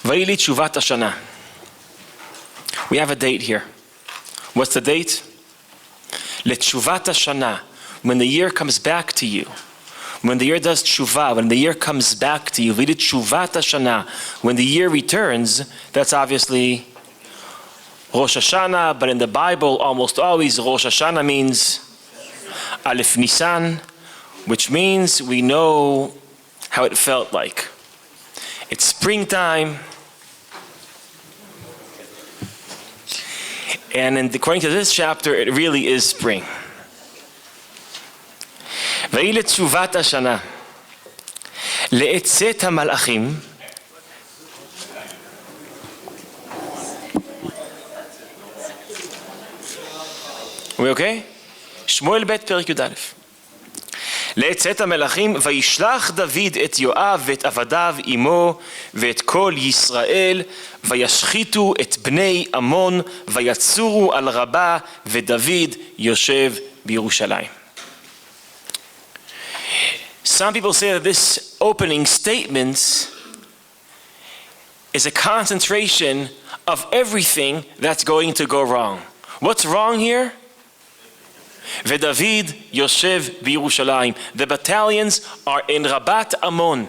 Vayili Tshuvat Hashana. We have a date here. What's the date? L'Tshuvat Hashana. When the year comes back to you. When the year does tshuva, when the year comes back to you, Vayili Tshuvat Hashana. When the year returns, that's obviously Rosh Hashanah, but in the Bible, almost always Rosh Hashanah means Aleph Nisan, which means we know how it felt like. It's springtime, and according to this chapter, it really is spring. Vayili Tshuvat Hashana le'etzet hamalachim. We okay? Shmuel bet perik Yud Aleph. לעצת המלכים, וישלח דוד את יואב ואת עבדיו עמו ואת כל ישראל, וישחיתו את בני עמון, ויצורו על רבה, ודוד יושב בירושלים. Some people say that this opening statement is a concentration of everything that's going to go wrong. What's wrong here? ודוד יושב בירושלים. The battalions are in Rabat Ammon.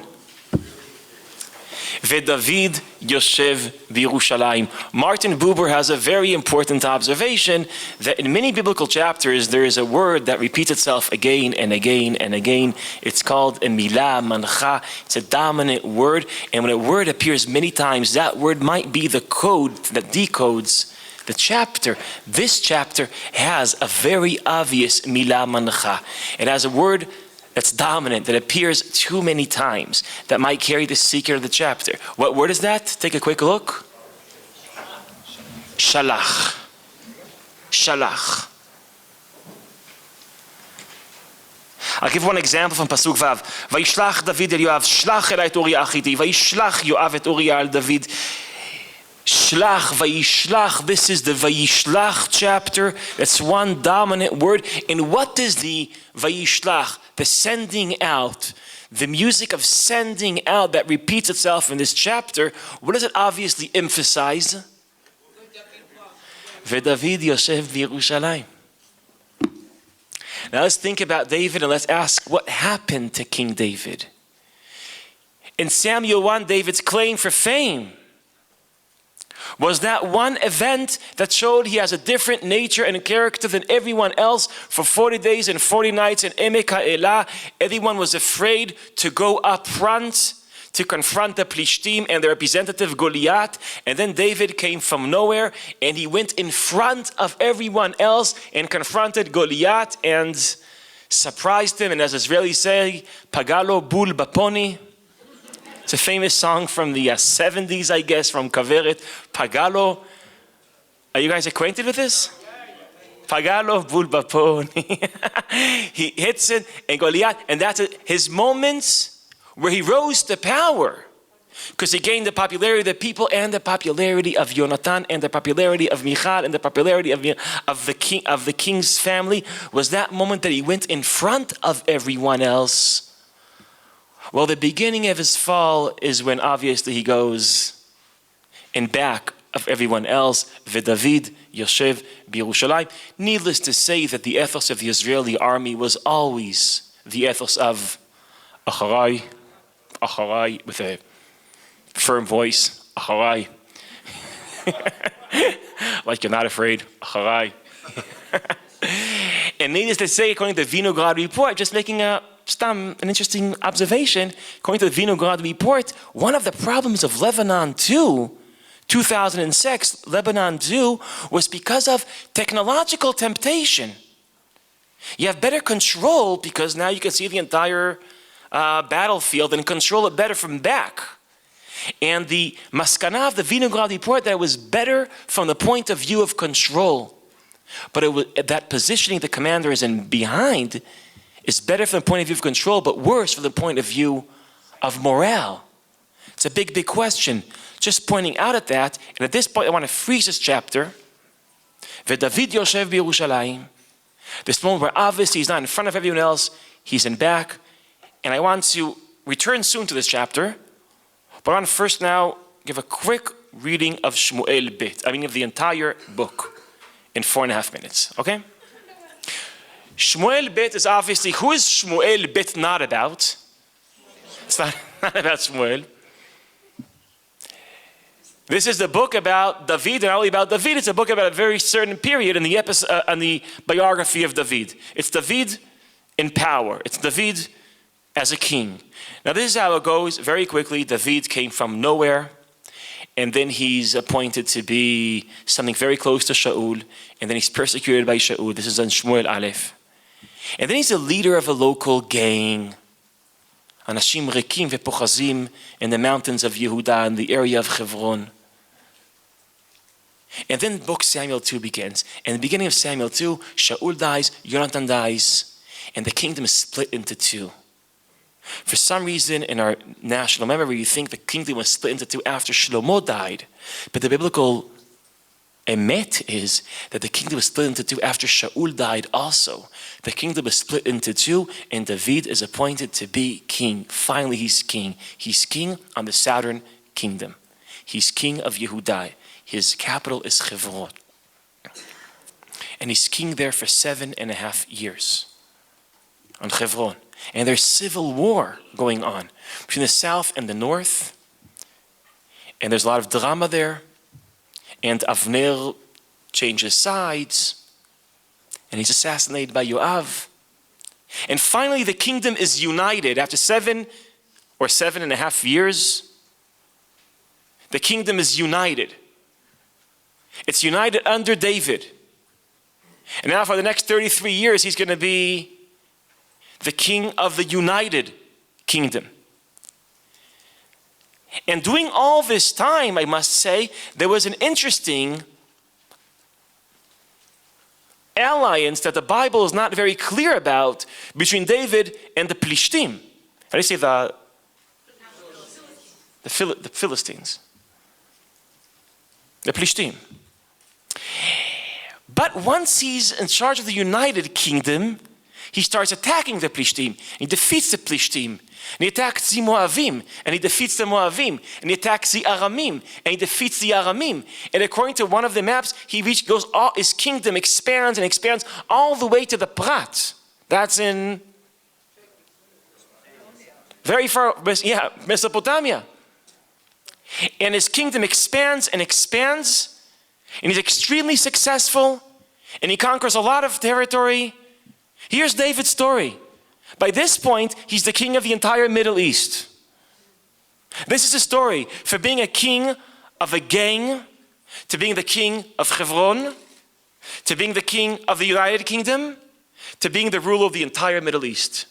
ודוד יושב בירושלים. Martin Buber has a very important observation that in many biblical chapters there is a word that repeats itself again and again and again. It's called a milah mancha. It's a dominant word, and when a word appears many times, that word might be the code that decodes the chapter. This chapter has a very obvious milah mancha. It has a word that's dominant, that appears too many times, that might carry the secret of the chapter. What word is that? Take a quick look. Shalach. Shalach. I'll give one example from Pasuk Vav. Vayishlach David el Yoav, shlach elai et Uryah achiti, vayishlach Yoav et Uryah al David. Shlach, vayishlach, this is the vayishlach chapter. That's one dominant word. And what is the vayishlach? The sending out. The music of sending out that repeats itself in this chapter. What does it obviously emphasize? V'David Yosef b'Yerushalayim. Now let's think about David and let's ask what happened to King David. In Samuel 1, David's claim for fame was that one event that showed he has a different nature and character than everyone else. For 40 days and 40 nights in Emek HaElah, everyone was afraid to go up front to confront the Plishtim and their representative Goliath. And then David came from nowhere and he went in front of everyone else and confronted Goliath and surprised him. And as Israelis say, Pagalo bul baponi. It's a famous song from the 70s, I guess, from Kaveret. Pagalo. Are you guys acquainted with this? Pagalo bul baponi. He hits it, and Goliath, and that's it. His moments where he rose to power, because he gained the popularity of the people and the popularity of Yonatan and the popularity of Michal and the popularity of the king's family, was that moment that he went in front of everyone else. Well, the beginning of his fall is when obviously he goes in back of everyone else. V'David Yoshev b'Yerushalayim. Needless to say that the ethos of the Israeli army was always the ethos of Acharai, Acharai, with a firm voice, Acharai. Like you're not afraid, Acharai. And needless to say, according to the Vinograd report, just making an interesting observation, according to the Vinograd report, one of the problems of Lebanon II, 2006, Lebanon II, was because of technological temptation. You have better control because now you can see the entire battlefield and control it better from back. And the maskana of the Vinograd report, that it was better from the point of view of control. But it was, that positioning the commander is in behind is better from the point of view of control, but worse from the point of view of morale. It's a big, big question. Just pointing out at that, and at this point I want to freeze this chapter. V'David Yoshev b'Yerushalayim. This moment where obviously he's not in front of everyone else, he's in back. And I want to return soon to this chapter, but I want to first now give a quick reading of Shmuel Bit. I mean, of the entire book in 4.5 minutes, okay? Shmuel Bit is obviously, who is Shmuel Bit not about? It's not about Shmuel. This is the book about David, and not only about David, it's a book about a very certain period in the biography of David. It's David in power. It's David as a king. Now this is how it goes very quickly. David came from nowhere, and then he's appointed to be something very close to Shaul, and then he's persecuted by Shaul. This is in Shmuel Aleph. And then he's a leader of a local gang. Anashim Rekim vePochazim in the mountains of Yehuda in the area of Hebron. And then book Samuel 2 begins. In the beginning of Samuel 2, Shaul dies, Jonathan dies, and the kingdom is split into two. For some reason in our national memory, you think the kingdom was split into two after Shlomo died. But the biblical emet is that the kingdom was split into two after Shaul died also. The kingdom was split into two, and David is appointed to be king. Finally, he's king. He's king on the southern kingdom. He's king of Yehuda. His capital is Hebron. And he's king there for 7.5 years on Hebron. And there's civil war going on between the south and the north. And there's a lot of drama there. And Avner changes sides. And he's assassinated by Yoav. And finally the kingdom is united. After 7.5 years, the kingdom is united. It's united under David. And now for the next 33 years, he's going to be the king of the united kingdom. And during all this time, I must say, there was an interesting alliance that the Bible is not very clear about between David and the Plishtim. How do you say the Philistines? The Plishtim. But once he's in charge of the united kingdom, he starts attacking the Plishtim. He defeats the Plishtim. And he attacks the Moavim. And he defeats the Moavim. And he attacks the Aramim. And he defeats the Aramim. And according to one of the maps, his kingdom expands and expands all the way to the Prat. That's in very far, Mesopotamia. And his kingdom expands and expands. And he's extremely successful. And he conquers a lot of territory. Here's David's story. By this point, he's the king of the entire Middle East. This is a story for being a king of a gang, to being the king of Hebron, to being the king of the United Kingdom, to being the ruler of the entire Middle East.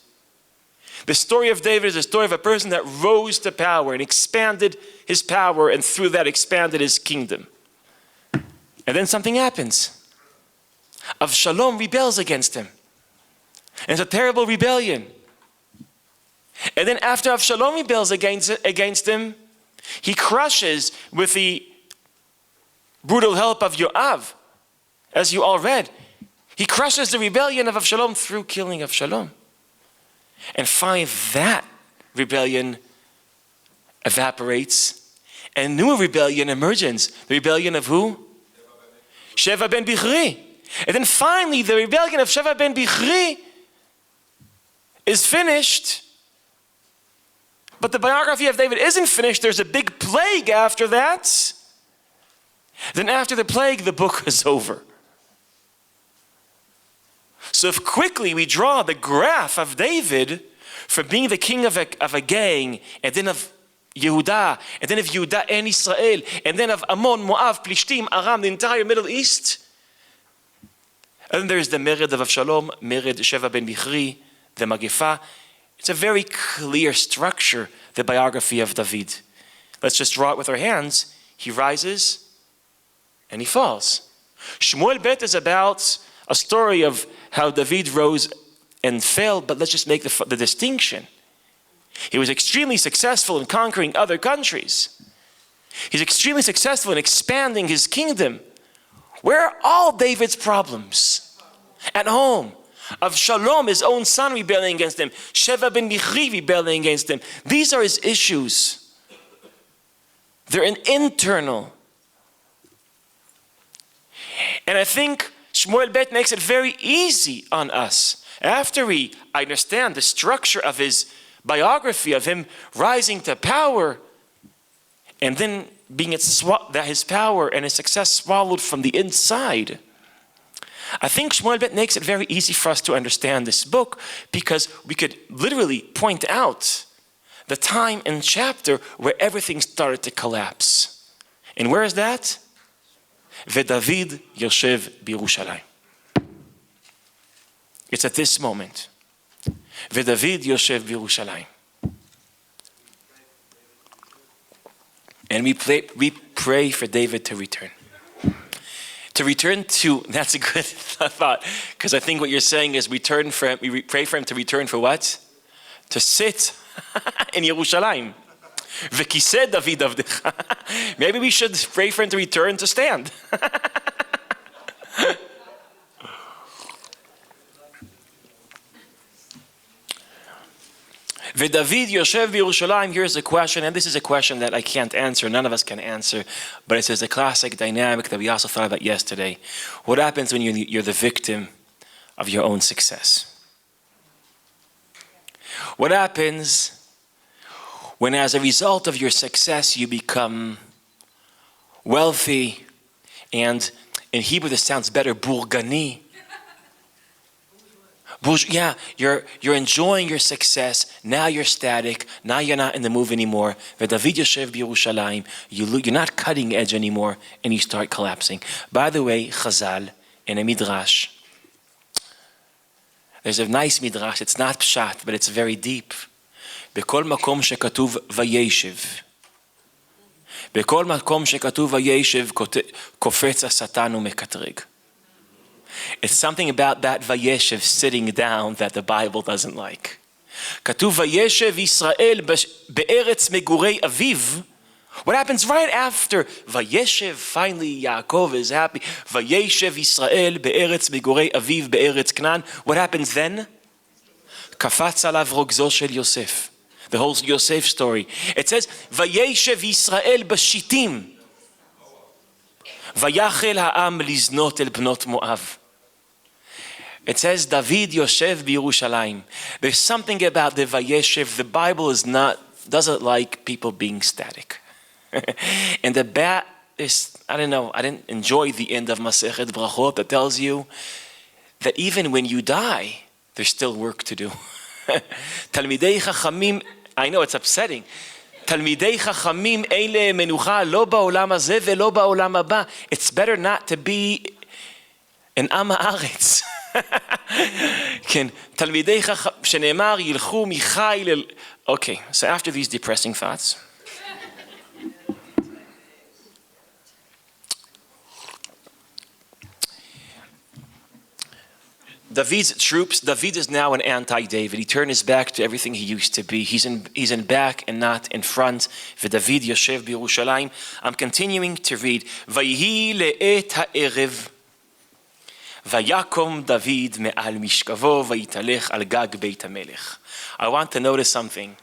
The story of David is a story of a person that rose to power and expanded his power, and through that expanded his kingdom. And then something happens. Avshalom rebels against him. And it's a terrible rebellion. And then after Avshalom rebels against him, he crushes, with the brutal help of Yoav, as you all read, he crushes the rebellion of Avshalom through killing Avshalom. And finally that rebellion evaporates, and a new rebellion emerges. The rebellion of who? Sheva ben Bichri. And then finally the rebellion of Sheva ben Bichri is finished, but the biography of David isn't finished. There's a big plague after that. Then after the plague, the book is over. So if quickly we draw the graph of David for being the king of a gang, and then of Yehuda, and then of Yehuda and Israel, and then of Ammon, Moab, Plishtim, Aram, the entire Middle East. And then there's the Mered of Avshalom, Mered Sheva ben Bichri, the Magifa. It's a very clear structure, the biography of David. Let's just draw it with our hands. He rises and he falls. Shmuel Bet is about a story of how David rose and fell, but let's just make the distinction. He was extremely successful in conquering other countries. He's extremely successful in expanding his kingdom. Where are all David's problems? At home. Avshalom, his own son, rebelling against him. Sheva ben Bichri rebelling against him. These are his issues. They're an internal. And I think Shmuel Bet makes it very easy on us. After we understand the structure of his biography, of him rising to power, and then being that his power and his success swallowed from the inside, I think Shmuel Bet makes it very easy for us to understand this book, because we could literally point out the time and chapter where everything started to collapse. And where is that? V'David Yoshev B'Yerushalayim. It's at this moment. V'David Yoshev B'Yerushalayim. And we pray for David to return. To return to, that's a good thought, because I think what you're saying is we pray for him to return for what? To sit in Yerushalayim. V'kiseh David avdecha. Maybe we should pray for him to return to stand. V'David Yoshev B'Yerushalayim. Here's a question, and this is a question that I can't answer, none of us can answer, but it is a classic dynamic that we also thought about yesterday. What happens when you're the victim of your own success? What happens when as a result of your success you become wealthy and, in Hebrew this sounds better, burgani? Yeah, you're enjoying your success. Now you're static. Now you're not in the move anymore. V'David Yoshev B'Yerushalayim. You're not cutting edge anymore, and you start collapsing. By the way, Chazal in a midrash. There's a nice midrash. It's not pshat, but it's very deep. בכל מקום שכתוב וישב. בכל מקום שכתוב וישב קופץ השטן ומקטרג. It's something about that vayeshev, sitting down, that the Bible doesn't like. כתוב וישב ישראל בארץ מגורי אביו. What happens right after vayeshev? Finally Yaakov is happy. וישב ישראל בארץ מגורי אביו בארץ כנען. What happens then? קפץ עליו רוגזו של יוסף. The whole Yosef story. It says, וישב ישראל בשיטים. ויחל העם לזנות אל בנות מואב. It says, David Yoshev B'Yerushalayim. There's something about the Vayeshev. The Bible doesn't like people being static. And the bat is, I don't know, I didn't enjoy the end of Masechet Brachot that tells you that even when you die, there's still work to do. Talmidei Chachamim, I know it's upsetting. Talmidei Chachamim eile menucha lo ba'olam hazeh ve'lo ba'olam haba. It's better not to be an Am haaretz. כן, תלמידי חכם, שנאמר ילכו מחי ל... Okay, so after these depressing thoughts, David's troops, David is now an anti-David. He turned his back to everything he used to be. He's in back and not in front. V'David Yoshev B'Yerushalayim. I'm continuing to read. Vayhi le'et ha'erev. Vayakom David me'al mishkavo vayitelech al gag beit hamelech. I want to notice something.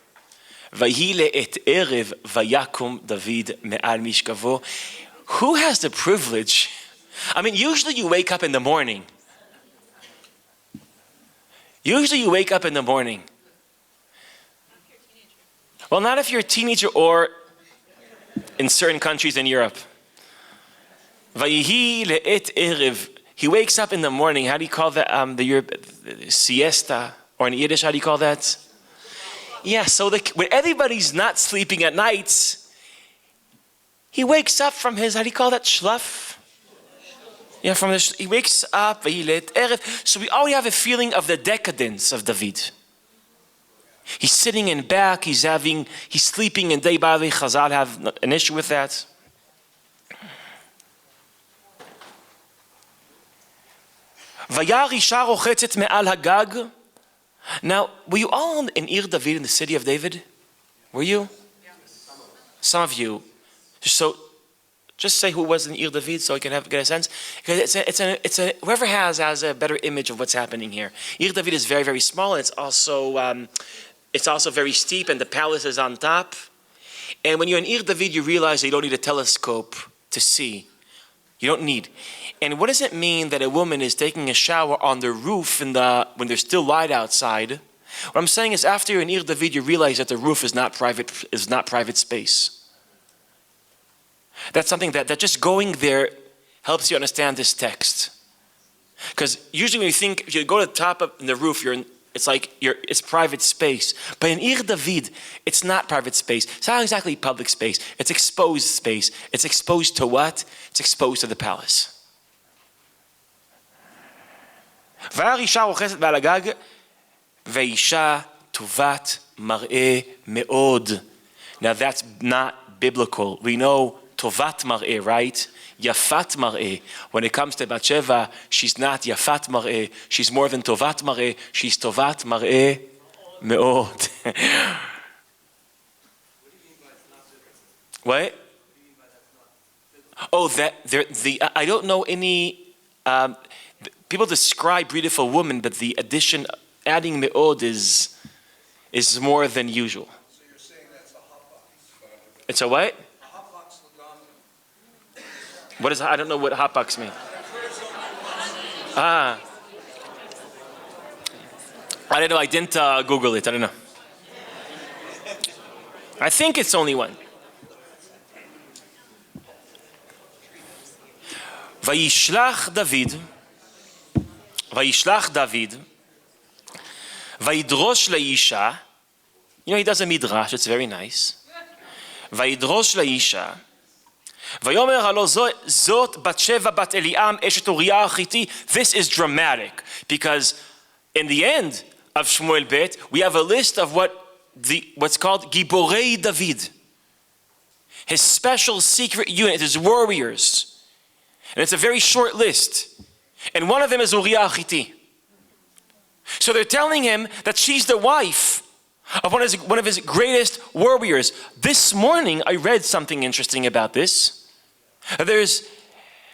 Vayhi le'et erev vayakom David me'al mishkavo. Who has the privilege? I mean, usually you wake up in the morning. Well, not if you're a teenager or in certain countries in Europe. Vayhi le'et erev. He wakes up in the morning. How do you call that? The siesta, or in Yiddish, how do you call that? Yeah. So when everybody's not sleeping at nights, he wakes up from his, how do you call that? Schlaf. Yeah, he wakes up. So we already have a feeling of the decadence of David. He's sitting in back. He's sleeping in day by day. Chazal have an issue with that. Vayar isha rochetzet me'al hagag. Now, were you all in Ir David, in the city of David? Were you? Yeah. Some of you. So, just say who was in Ir David so I can get a sense. Because it's a whoever has a better image of what's happening here. Ir David is very, very small, and it's also very steep, and the palace is on top. And when you're in Ir David, you realize that you don't need a telescope to see. You don't need. And what does it mean that a woman is taking a shower on the roof when there's still light outside? What I'm saying is, after you're in Ir David, you realize that the roof is not private space. That's something that just going there helps you understand this text. Because usually when you think, if you go to the top of the roof, it's private space. But in Ir David, it's not private space. It's not exactly public space. It's exposed space. It's exposed to what? It's exposed to the palace. והאישה רוכסת בעל הגג, ואישה טובת מראה מאוד. Now that's not biblical. We know טובת מראה, right? יפת מראה. When it comes to Bathsheba, she's not יפת מראה. She's more than טובת מראה. She's טובת מראה מאוד. What? Oh, I don't know any. People describe beautiful women, but the addition, adding me'od is more than usual. So you're saying that's a hot box? It's a what? A hot box What is? I don't know what hot box means. I don't know. I didn't Google it. I don't know. I think it's only one. וישלח דוד, וידרוש לאישה, he does a midrash, it's very nice. וידרוש לאישה, ויאמר הלא זאת בת שבע בת אליעם אשת אוריה החיתי. This is dramatic, because in the end of Shmuel Bet, we have a list of what's called Giborei David. His special secret unit, his warriors. And it's a very short list. And one of them is Uryah Hittite. So they're telling him that she's the wife of one of his greatest warriors. This morning I read something interesting about this. There's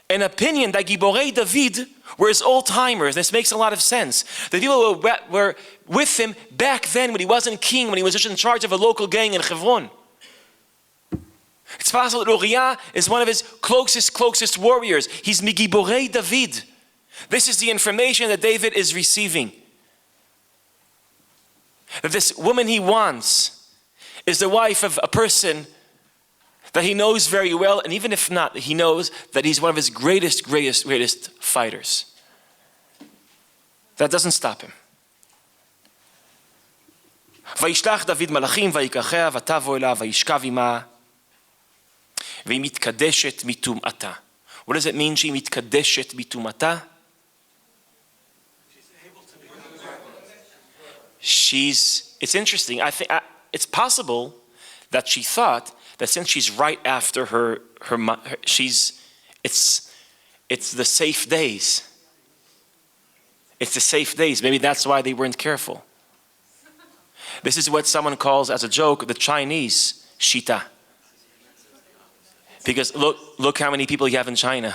an opinion that Giborei David were his old-timers. This makes a lot of sense. The people who were with him back then when he wasn't king, when he was just in charge of a local gang in Hebron. It's possible that Uryah is one of his closest warriors. He's Giborei David. This is the information that David is receiving. That this woman he wants is the wife of a person that he knows very well, and even if not, he knows that he's one of his greatest fighters. That doesn't stop him. וישלח דוד מלאכים ויקחיה ותבוא אליו וישכב עמה והיא מתקדשת מטומאתה. What does it mean שהיא מתקדשת מטומאתה? It's interesting. I think it's possible that she thought that since she's right after it's the safe days. It's the safe days. Maybe that's why they weren't careful. This is what someone calls, as a joke, the Chinese shita. Because look how many people you have in China.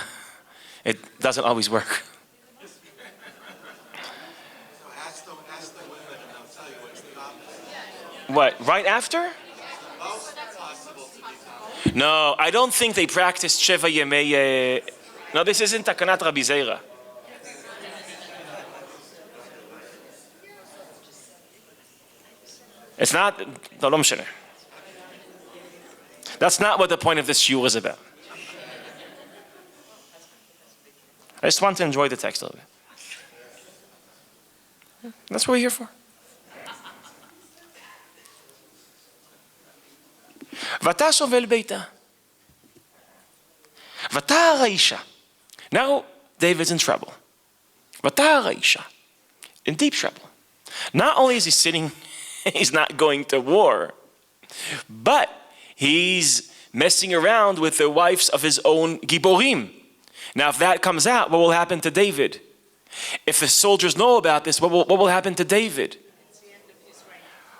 It doesn't always work. What, right after? No, I don't think they practiced Sheva Yemei. No, this isn't Takanat Rabbi Zeira. It's not, that's not what the point of this shiur is about. I just want to enjoy the text a little bit. That's what we're here for. ותשוב ביתה. ותער האישה. Now David's in trouble. ותער האישה. In deep trouble. Not only is he sitting, he's not going to war, but he's messing around with the wives of his own Giborim. Now if that comes out, what will happen to David? If the soldiers know about this, what will happen to David?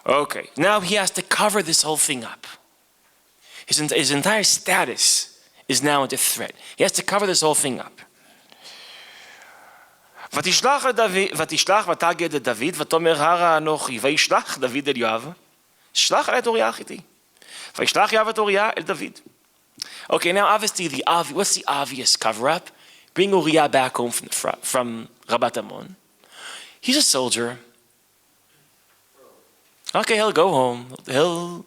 Okay, now he has to cover this whole thing up. His entire status is now under threat. He has to cover this whole thing up. ותשלח ותגד לדוד ותאמר הרה אנוכי וישלח דוד אל יואב שלח עלי את אוריה החיתי וישלח יהב את אוריה אל דוד. Okay, now obviously what's the obvious cover-up? Bring Uryah back home from Rabat Ammon. He's a soldier. Okay, he'll go home. He'll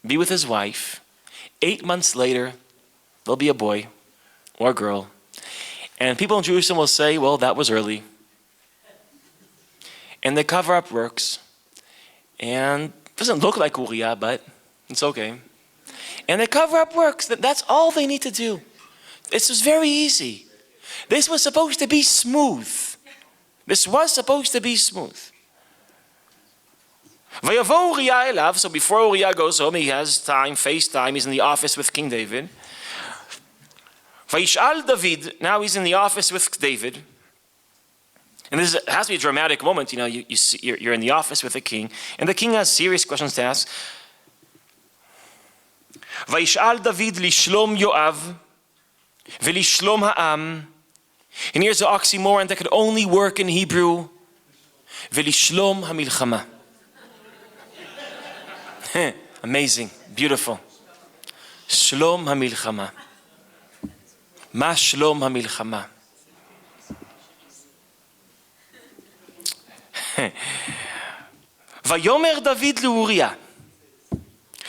be with his wife. 8 months later, there'll be a boy or a girl. And people in Jerusalem will say, well, that was early. And the cover-up works. And it doesn't look like Uryah, but it's okay. And the cover-up works. That's all they need to do. This was very easy. This was supposed to be smooth. This was supposed to be smooth. Vayavo Uryah elav. So before Uryah goes home, he has time, FaceTime. He's in the office with King David. Vayishal David. Now he's in the office with David. And this has to be a dramatic moment. You know, you're in the office with the king, and the king has serious questions to ask. Vayishal David lishlom Yoav velishlom ha'am. And here's the oxymoron that could only work in Hebrew. Velishlom hamilchama. Amazing, beautiful. Shlom hamilchama. Ma shlom hamilchama. Vayomer David leUryah.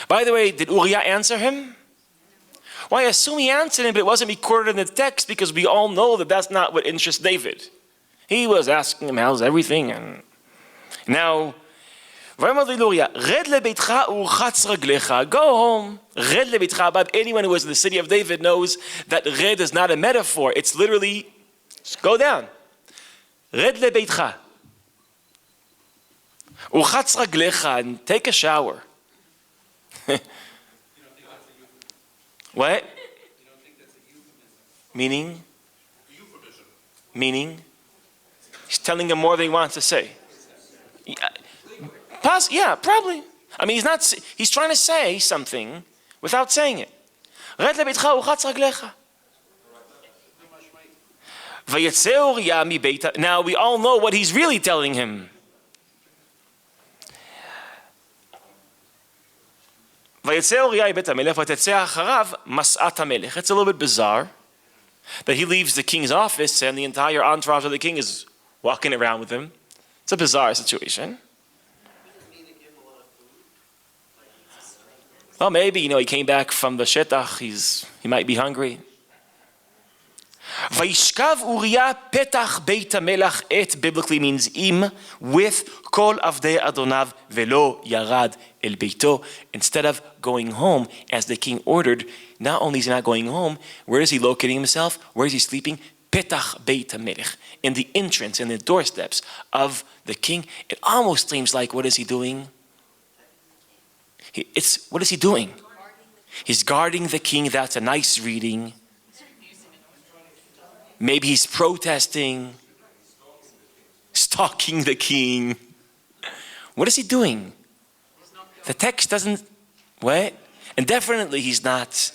By the way, did Uryah answer him? Well, I assume he answered him, but it wasn't recorded in the text because we all know that that's not what interests David. He was asking him, how's everything? And now, Vayomer David leUryah, red lebeitcha urchatz raglecha. Go home. Red lebeitcha. But anyone who was in the city of David knows that red is not a metaphor. It's literally, just go down. Red lebeitcha. Urchatz raglecha, and take a shower. What? You don't think that's a euphemism? Meaning? Euphemism. Meaning? He's telling him more than he wants to say. Yeah, probably. I mean, he's trying to say something without saying it. Red lebeitcha urchatz raglecha. Vayetze Uryah mi beita. Now we all know what he's really telling him. It's a little bit bizarre that he leaves the king's office and the entire entourage of the king is walking around with him. It's a bizarre situation. Well, maybe, he came back from the shetach. He might be hungry. Vayishkav Uryah petach beit hamelach et biblically means im, with kol avdei adonav velo yarad el beito. Instead of going home as the king ordered, not only is he not going home, where is he locating himself? Where is he sleeping? Petach beit hamelech, in the entrance, in the doorsteps of the king. It almost seems like, what is he doing? What is he doing? He's guarding the king. That's a nice reading. Maybe he's protesting, stalking the king. What is he doing? The text doesn't, what? And definitely he's not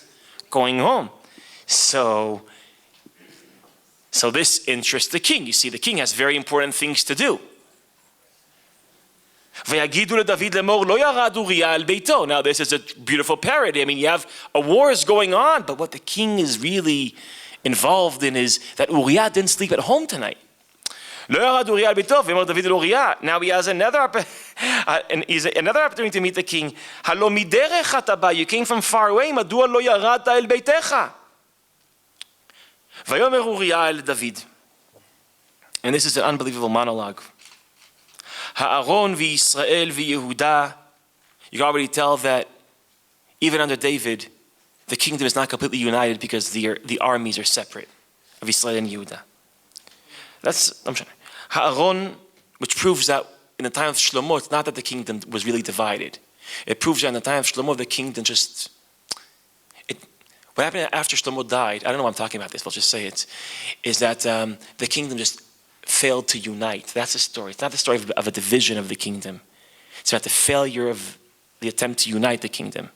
going home. So this interests the king. You see, the king has very important things to do. Now this is a beautiful parody. I mean, you have a war is going on, but what the king is really involved in is that Uryah didn't sleep at home tonight. Now he has another opportunity to meet the king. You came from far away. And this is an unbelievable monologue. You can already tell that even under David, the kingdom is not completely united because the armies are separate of Israel and Yehuda. Ha'aron, which proves that in the time of Shlomo, it's not that the kingdom was really divided. It proves that in the time of Shlomo, the kingdom what happened after Shlomo died, I don't know why I'm talking about this, but I'll just say it, is that the kingdom just failed to unite. That's the story. It's not the story of a division of the kingdom. It's about the failure of the attempt to unite the kingdom.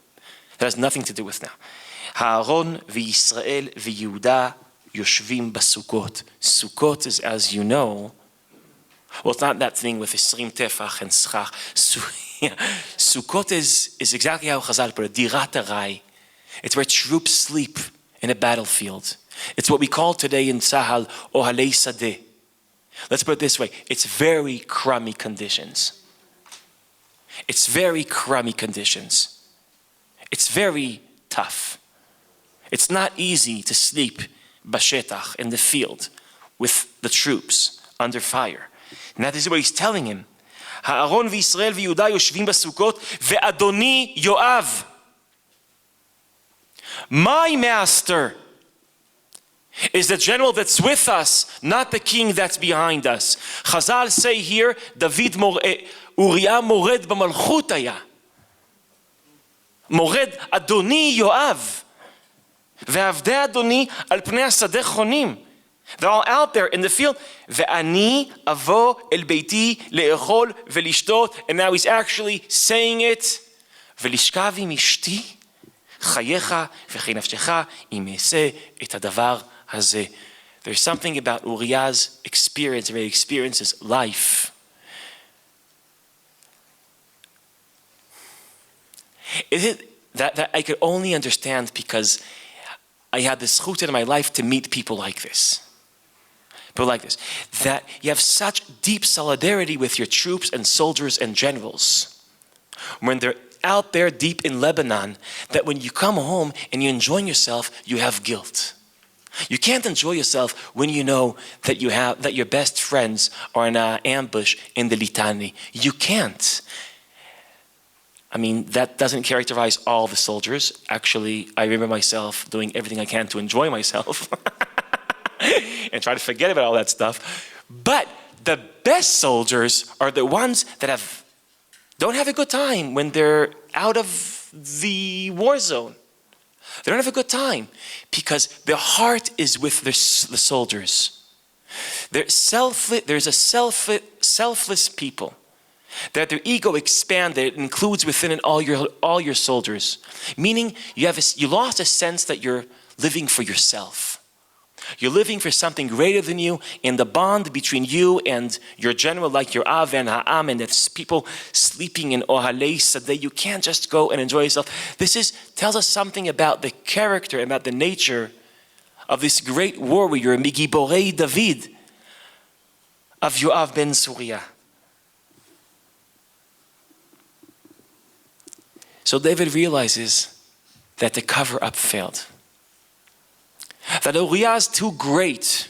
That has nothing to do with now. Ha'aron v'Yisrael v'Yehuda yoshvim basukot. Sukkot is, as you know, well, it's not that thing with Isrim Tefach and Schach. Yeah. Sukkot is exactly how Chazal put it, dirat arai. It's where troops sleep in a battlefield. It's what we call today in Tzahal, ohalei sadeh. Let's put it this way, it's very crummy conditions. It's very crummy conditions. It's very tough. It's not easy to sleep bashetach, in the field, with the troops under fire. And that is what he's telling him. Ha'aron v'Yisrael v'Yehuda yoshvim basukot ve'adoni Yoav. My master is the general that's with us, not the king that's behind us. Chazal say here, Uryah mored b'malchut haya. Mored Adoni Yoav. Ve'avdei Adoni al pnei hasadeh chonim. They're all out there in the field. Ve'ani avo el beiti le'echol ve'lishtot. And now he's actually saying it. Ve'lishkav im ishti chayecha v'chei nafshecha im eseh et hadavar hazeh. There's something about Uryah's experience, where he experiences life. Is it that I could only understand because I had the zchut in my life to meet people like this. People like this. That you have such deep solidarity with your troops and soldiers and generals. When they're out there deep in Lebanon, that when you come home and you're enjoying yourself, you have guilt. You can't enjoy yourself when you know that that your best friends are in an ambush in the Litani. You can't. I mean, that doesn't characterize all the soldiers. Actually, I remember myself doing everything I can to enjoy myself and try to forget about all that stuff. But the best soldiers are the ones that don't have a good time when they're out of the war zone. They don't have a good time because their heart is with the soldiers. There's a selfless people. That their ego expanded, includes within it all your soldiers. Meaning you lost a sense that you're living for yourself. You're living for something greater than you, and the bond between you and your general, like your Av and Ha'am, and it's people sleeping in ohalei sadeh. You can't just go and enjoy yourself. This tells us something about the character, about the nature of this great warrior, Migiborei David, of Yoav ben Suriyah. So David realizes that the cover-up failed. That Uryah is too great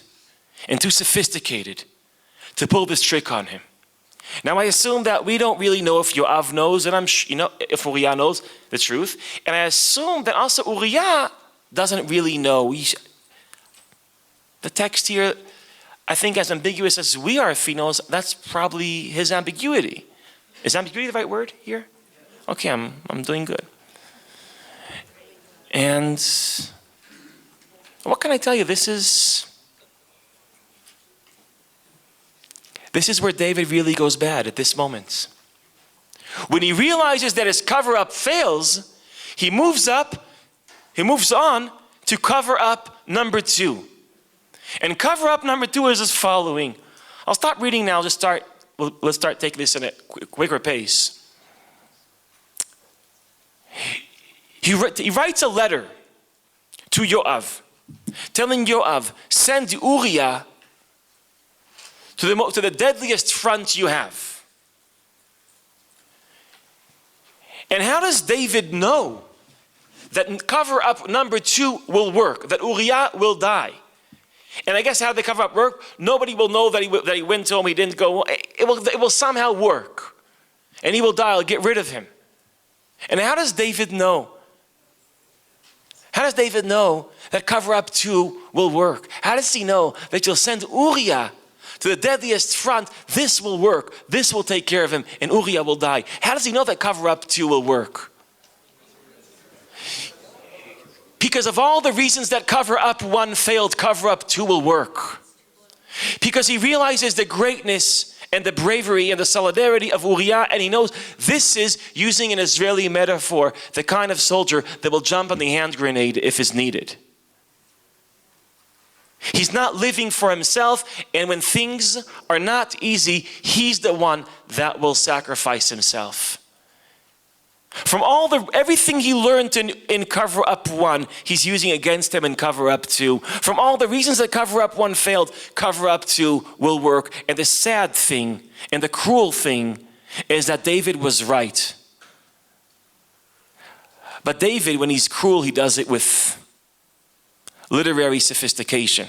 and too sophisticated to pull this trick on him. Now I assume that we don't really know if Yoav knows, and if Uryah knows the truth. And I assume that also Uryah doesn't really know. The text here, I think, as ambiguous as we are, if he knows, that's probably his ambiguity. Is ambiguity the right word here? Okay, I'm doing good. And what can I tell you? This is where David really goes bad at this moment. When he realizes that his cover-up fails, he moves on to cover-up number 2. And cover-up number 2 is as following. I'll stop reading now, let's start taking this in a quicker pace. He writes a letter to Yoav, telling Yoav, send Uryah to the deadliest front you have. And how does David know that cover-up number 2 will work, that Uryah will die? And I guess how the cover-up work, nobody will know that he went home, he didn't go. It will somehow work. And he will die, I'll get rid of him. And how does David know? How does David know that cover-up 2 will work? How does he know that you'll send Uryah to the deadliest front? This will work. This will take care of him, and Uryah will die. How does he know that cover-up 2 will work? Because of all the reasons that cover-up 1 failed, cover-up 2 will work. Because he realizes the greatness and the bravery and the solidarity of Uryah, and he knows this is, using an Israeli metaphor, the kind of soldier that will jump on the hand grenade if is needed. He's not living for himself, and when things are not easy, he's the one that will sacrifice himself. From everything he learned in cover up 1, he's using against him in cover up 2. From all the reasons that cover up 1 failed, cover up 2 will work. And the sad thing and the cruel thing is that David was right. But David, when he's cruel, he does it with literary sophistication.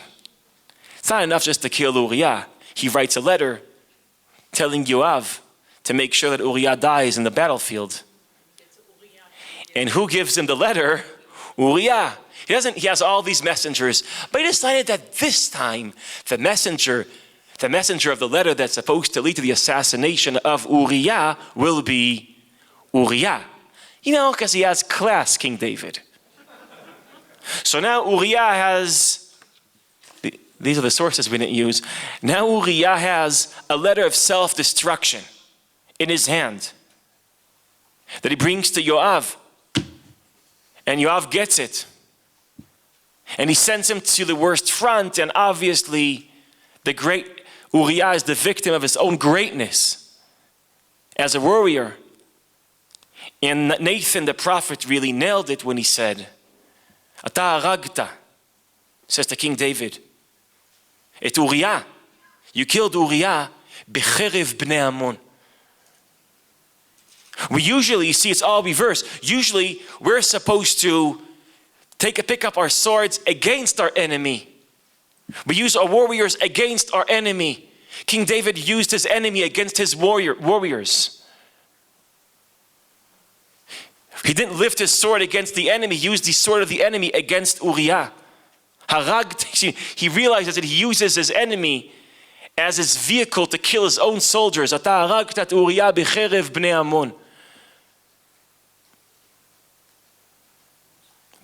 It's not enough just to kill Uryah. He writes a letter telling Yoav to make sure that Uryah dies in the battlefield. And who gives him the letter? Uryah. He has all these messengers, but he decided that this time the messenger of the letter that's supposed to lead to the assassination of Uryah will be Uryah. Because he has class, King David. So now Uryah has, these are the sources we didn't use. Now Uryah has a letter of self-destruction in his hand that he brings to Yoav. And Yoav gets it. And he sends him to the worst front, and obviously the great Uryah is the victim of his own greatness as a warrior. And Nathan the prophet really nailed it when he said, Ata haragta, says to King David, et Uryah, you killed Uryah, becherev bnei Ammon. We usually see it's all reversed. Usually we're supposed to pick up our swords against our enemy. We use our warriors against our enemy. King David used his enemy against his warriors. He didn't lift his sword against the enemy. He used the sword of the enemy against Uryah. He realizes that he uses his enemy as his vehicle to kill his own soldiers. Ata haragta et Uryah becherev bnei Ammon.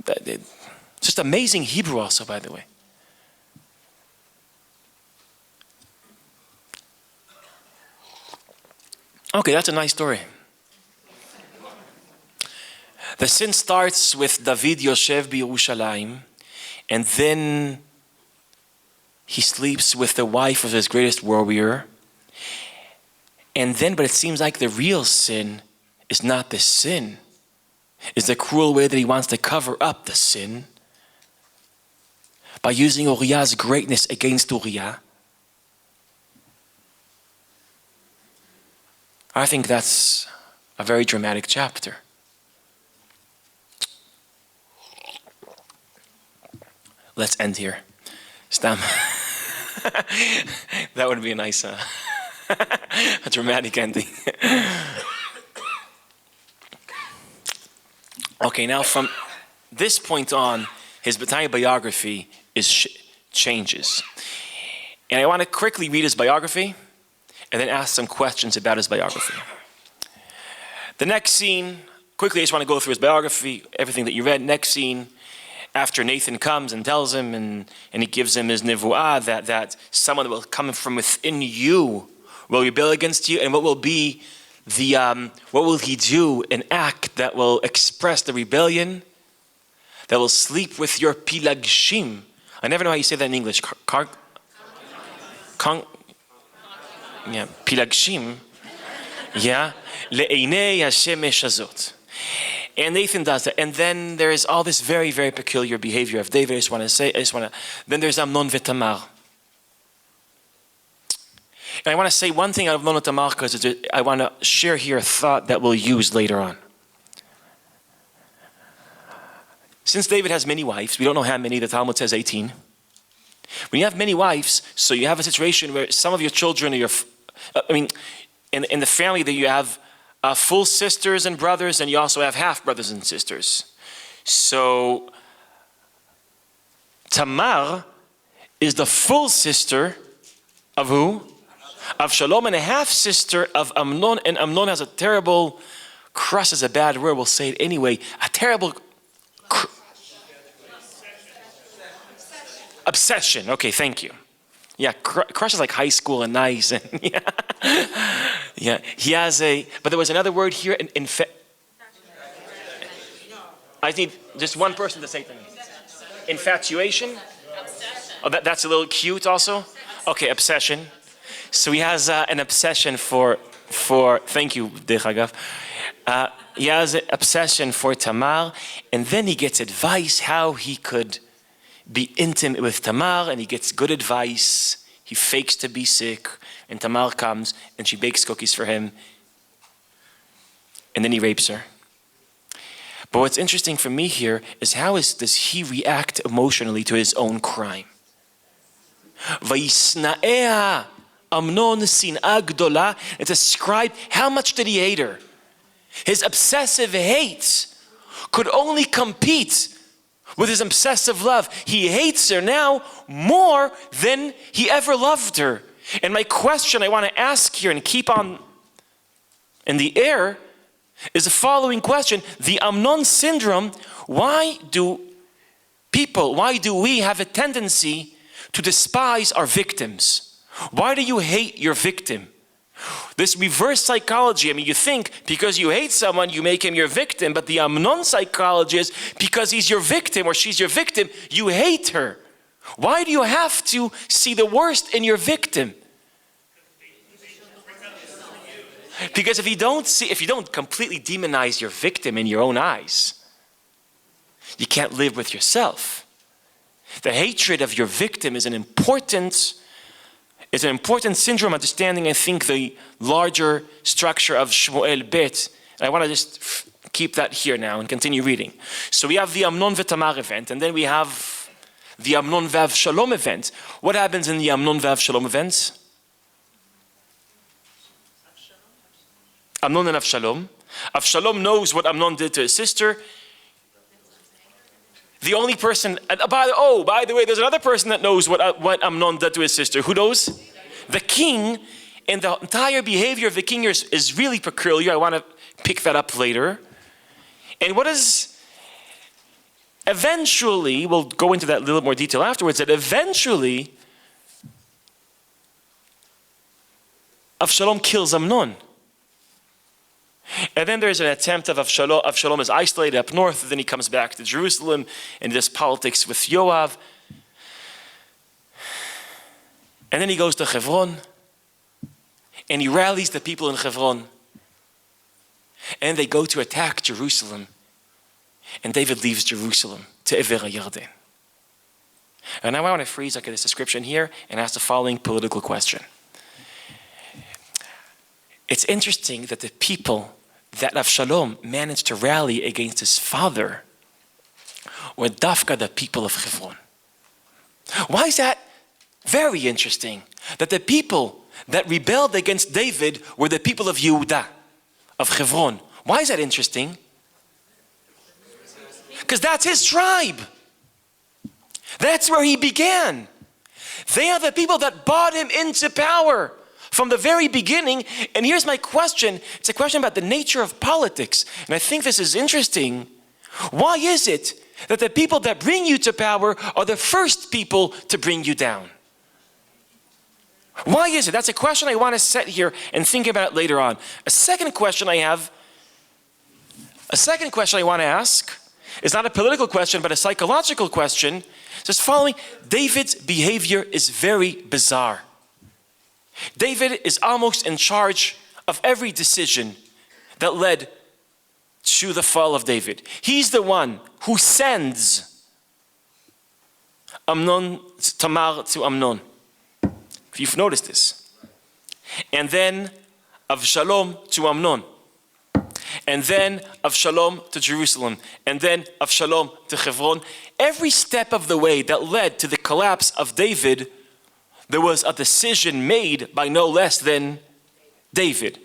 It's just amazing Hebrew also, by the way. Okay, that's a nice story. The sin starts with David Yoshev b'Yerushalayim, and then he sleeps with the wife of his greatest warrior. But it seems like the real sin is not the sin. It's the cruel way that he wants to cover up the sin by using Uryah's greatness against Uryah. I think that's a very dramatic chapter. Let's end here. Stam. That would be a nice, a dramatic ending. Okay, now from this point on, his entire biography changes. And I want to quickly read his biography and then ask some questions about his biography. The next scene, quickly I just want to go through his biography, everything that you read. Next scene, after Nathan comes and tells him and he gives him his nevuah that someone will come from within you will rebel against you, and what will be what will he do? An act that will express the rebellion, that will sleep with your pilagshim. I never know how you say that in English. Pilagshim. Yeah. Le'einei hashemesh hazot. And Nathan does that. And then there is all this very, very peculiar behavior of David. Then there's Amnon and Tamar. And I want to say one thing out of Amnon and Tamar because I want to share here a thought that we'll use later on. Since David has many wives, we don't know how many, the Talmud says 18. When you have many wives, so you have a situation where some of your children are in the family that you have full sisters and brothers, and you also have half brothers and sisters. So Tamar is the full sister of who? Avshalom, and a half sister of Amnon, and Amnon has a terrible, crush is a bad word, we'll say it anyway, a terrible obsession. Okay, thank you. Yeah, crush is like high school and nice, and yeah. He has but there was another word here, I need just one person to say it to me. Infatuation? Oh, that's a little cute also? Okay, obsession. So he has an obsession for thank you, Dechagav. He has an obsession for Tamar, and then he gets advice how he could be intimate with Tamar, and he gets good advice. He fakes to be sick, and Tamar comes, and she bakes cookies for him, and then he rapes her. But what's interesting for me here is does he react emotionally to his own crime? Vayisna'eha Amnon sin'a gdola. It's described how much did he hate her. His obsessive hate could only compete with his obsessive love. He hates her now more than he ever loved her. And my question I want to ask here and keep on in the air is the following question. The Amnon syndrome, why do we have a tendency to despise our victims? Why do you hate your victim? This reverse psychology, you think because you hate someone, you make him your victim, but the Amnon psychology is because he's your victim or she's your victim, you hate her. Why do you have to see the worst in your victim? Because if you don't completely demonize your victim in your own eyes, you can't live with yourself. The hatred of your victim is an important syndrome, understanding, I think, the larger structure of Shmuel Bet. And I want to just keep that here now and continue reading. So we have the Amnon v'Tamar event, and then we have the Amnon v'Avshalom event. What happens in the Amnon v'Avshalom event? Amnon and Avshalom. Avshalom knows what Amnon did to his sister. The only person, by the way, there's another person that knows what Amnon did to his sister. Who knows? The king. And the entire behavior of the king is really peculiar. I want to pick that up later. And eventually, we'll go into that a little more detail afterwards, that eventually Avshalom kills Amnon. And then there's an attempt of Avshalom. Avshalom is isolated up north, then he comes back to Jerusalem and does politics with Yoav. And then he goes to Hebron and he rallies the people in Hebron. And they go to attack Jerusalem. And David leaves Jerusalem to Iver HaYarden. And now I want to freeze look at this description here and ask the following political question. It's interesting that the people that Avshalom managed to rally against his father were dafka the people of Hebron. Why is that? Very interesting. That the people that rebelled against David were the people of Yehuda, of Hebron. Why is that interesting? Because that's his tribe. That's where he began. They are the people that brought him into power from the very beginning. And here's my question. It's a question about the nature of politics. And I think this is interesting. Why is it that the people that bring you to power are the first people to bring you down? Why is it? That's a question I want to set here and think about later on. A second question I want to ask is not a political question, but a psychological question. Just following, David's behavior is very bizarre. David is almost in charge of every decision that led to the fall of David. He's the one who sends Tamar to Amnon. If you've noticed this. And then Avshalom to Amnon. And then Avshalom to Jerusalem. And then Avshalom to Hebron. Every step of the way that led to the collapse of David, there was a decision made by no less than David.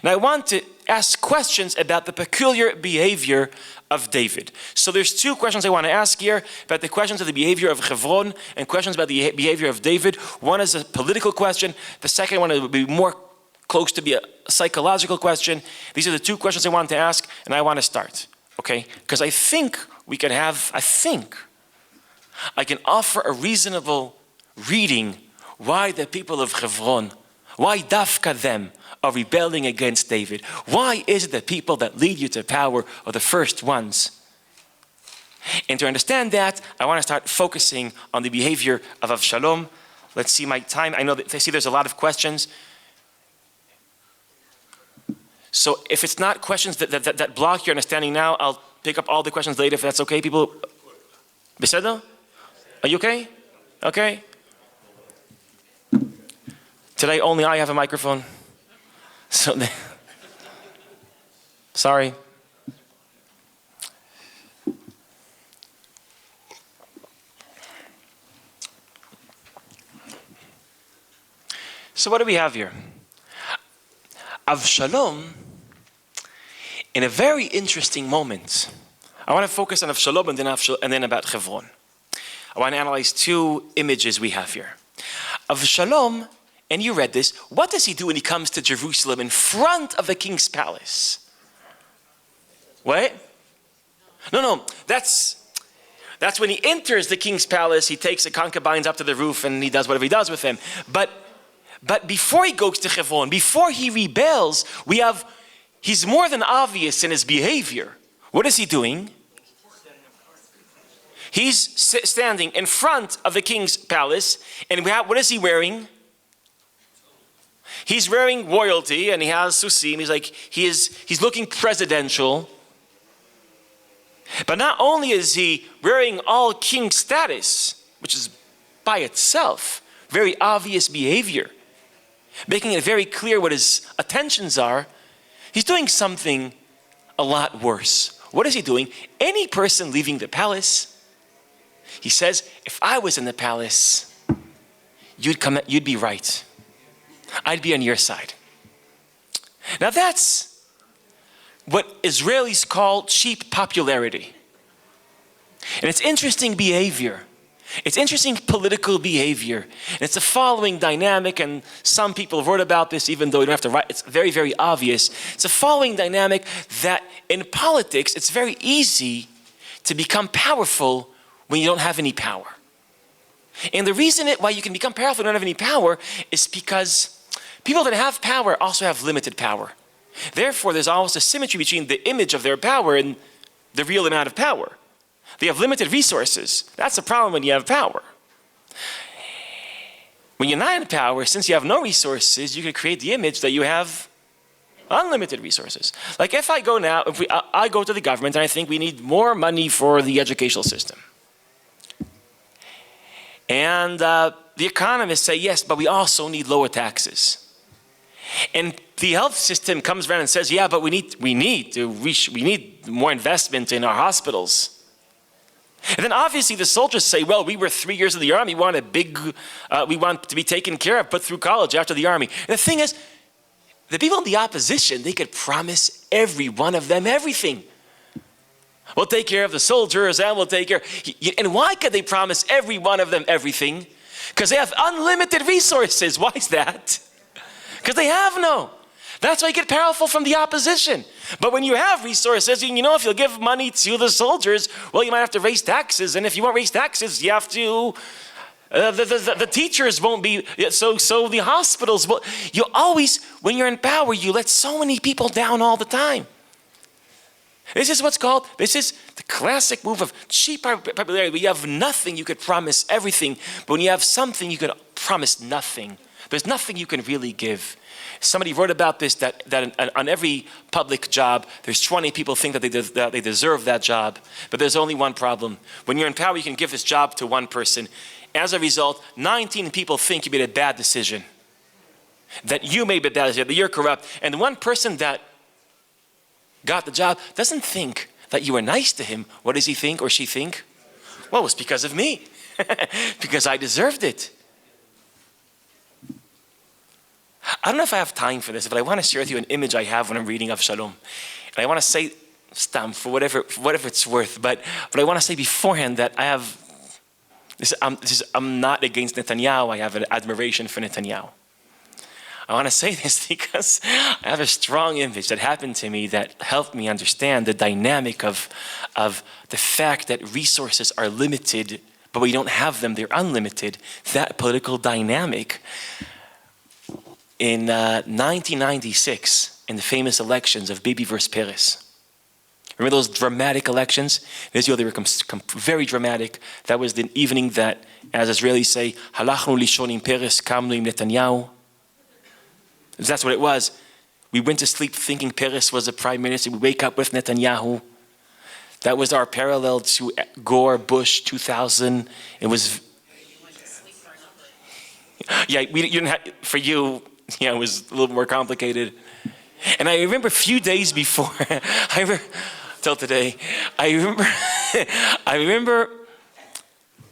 Now I want to ask questions about the peculiar behavior of David. So there's two questions I want to ask here about the questions of the behavior of Hebron and questions about the behavior of David. One is a political question. The second one would be more close to be a psychological question. These are the two questions I want to ask, and I want to start, okay? Because I think I can offer a reasonable reading why the people of Hebron, why dafka them are rebelling against David. Why is it the people that lead you to power are the first ones? And to understand that, I want to start focusing on the behavior of Avshalom. Let's see my time. I see there's a lot of questions. So if it's not questions that block your understanding now, I'll pick up all the questions later if that's okay. People, Beseda? Are you okay? Okay. Today only I have a microphone. So, sorry. So what do we have here? Avshalom, in a very interesting moment. I want to focus on Avshalom and then about Hebron. I want to analyze two images we have here. Avshalom, and you read this, what does he do when he comes to Jerusalem in front of the king's palace? What? No, that's when he enters the king's palace. He takes the concubines up to the roof and he does whatever he does with them. But before he goes to Hebron, before he rebels, he's more than obvious in his behavior. What is he doing? He's standing in front of the king's palace, and what is he wearing? He's wearing royalty, and he has susim. He's looking presidential. But not only is he wearing all king status, which is by itself very obvious behavior, making it very clear what his attentions are, he's doing something a lot worse. What is he doing? Any person leaving the palace, he says, if I was in the palace, you'd be right. I'd be on your side. Now that's what Israelis call cheap popularity. And it's interesting behavior. It's interesting political behavior. And it's the following dynamic, and some people wrote about this even though you don't have to write. It's very, very obvious. It's the following dynamic that in politics, it's very easy to become powerful when you don't have any power. And the reason why you can become powerful when you don't have any power is because people that have power also have limited power. Therefore, there's always a symmetry between the image of their power and the real amount of power. They have limited resources. That's the problem when you have power. When you're not in power, since you have no resources, you can create the image that you have unlimited resources. Like if I go now, I go to the government and I think we need more money for the educational system. And the economists say, yes, but we also need lower taxes. And the health system comes around and says, yeah, but we need more investment in our hospitals. And then obviously the soldiers say, well, we were 3 years in the army, we want to be taken care of, put through college after the army. And the thing is, the people in the opposition, they could promise every one of them everything. We'll take care of the soldiers and we'll take care. And why could they promise every one of them everything? Because they have unlimited resources. Why is that? Because they have no. That's why you get powerful from the opposition. But when you have resources, if you'll give money to the soldiers, well, you might have to raise taxes. And if you won't raise taxes, you have to, the teachers won't be, so the hospitals will, you always, when you're in power, you let so many people down all the time. This is the classic move of cheap popularity. When you have nothing, you could promise everything. But when you have something, you could promise nothing. There's nothing you can really give. Somebody wrote about this, that on every public job, there's 20 people think that they deserve that job, but there's only one problem. When you're in power, you can give this job to one person. As a result, 19 people think you made a bad decision, that you made a bad decision, that you're corrupt. And the one person that got the job doesn't think that you were nice to him. What does he think or she think? Well, it's because of me, because I deserved it. I don't know if I have time for this, but I want to share with you an image I have when I'm reading Avshalom. And I want to say, stam, for whatever it's worth, but I want to say beforehand that I have, I'm not against Netanyahu, I have an admiration for Netanyahu. I want to say this because I have a strong image that happened to me that helped me understand the dynamic of the fact that resources are limited, but when you don't have them, they're unlimited. That political dynamic. In 1996, in the famous elections of Bibi versus Peres. Remember those dramatic elections? In Israel, they were very dramatic. That was the evening that, as Israelis say, halachnu lishon im Peres, kamnu im Netanyahu. That's what it was. We went to sleep thinking Peres was the prime minister. We wake up with Netanyahu. That was our parallel to Gore, Bush, 2000. It was... Yeah, you didn't have, for you, yeah, it was a little more complicated. And I remember a few days before, till today, I remember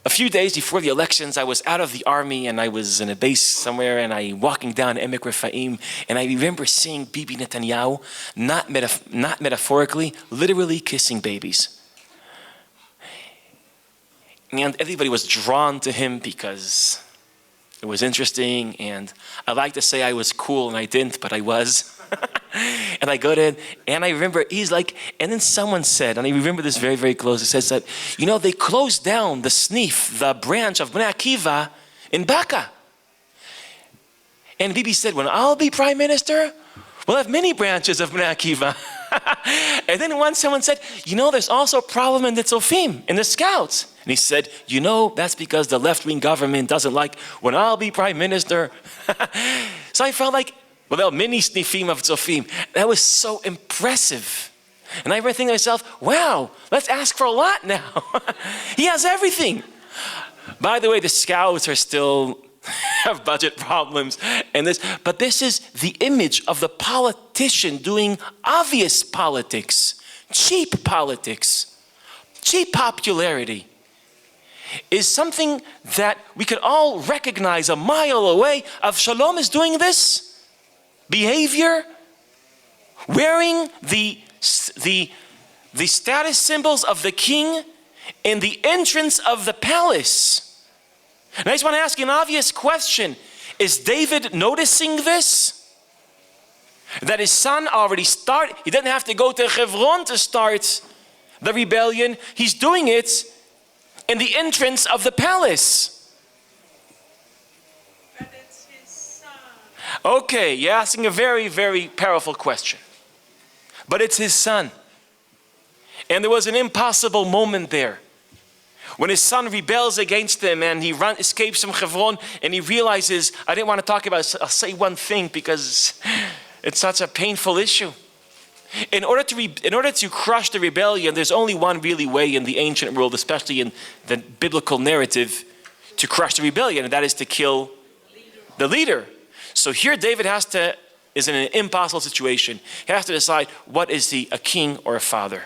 a few days before the elections, I was out of the army and I was in a base somewhere and I walking down Emek Rephaim, and I remember seeing Bibi Netanyahu, not metaphorically, literally kissing babies. And everybody was drawn to him because it was interesting, and I like to say I was cool and I didn't, but I was. And I go in, and I remember he's like, and then someone said, and I remember this very, very close, it says that, you know, they closed down the sniff, the branch of Bnei Akiva in Baka. And Bibi said, when I'll be prime minister, we'll have many branches of Bnei Akiva. And then once someone said, you know, there's also a problem in the Tzofim, in the Scouts. And he said, you know, that's because the left-wing government doesn't like when I'll be prime minister. So I felt like, well, there were many snifim of Tzofim. That was so impressive. And I remember thinking to myself, wow, let's ask for a lot now. He has everything. By the way, the Scouts are still have budget problems and this, but this is the image of the politician doing obvious politics, cheap popularity. Is something that we could all recognize a mile away. Avshalom is doing this behavior, wearing the status symbols of the king in the entrance of the palace. And I just want to ask you an obvious question. Is David noticing this? That his son already started, he didn't have to go to Hebron to start the rebellion. He's doing it in the entrance of the palace. But it's his son. Okay, you're asking a very, very powerful question. But it's his son. And there was an impossible moment there. When his son rebels against him and he escapes from Hebron and he realizes, I didn't want to talk about it, I'll say one thing because it's such a painful issue. In order to crush the rebellion, there's only one really way in the ancient world, especially in the biblical narrative, to crush the rebellion, and that is to kill the leader. So here David is in an impossible situation. He has to decide, what is he, a king or a father?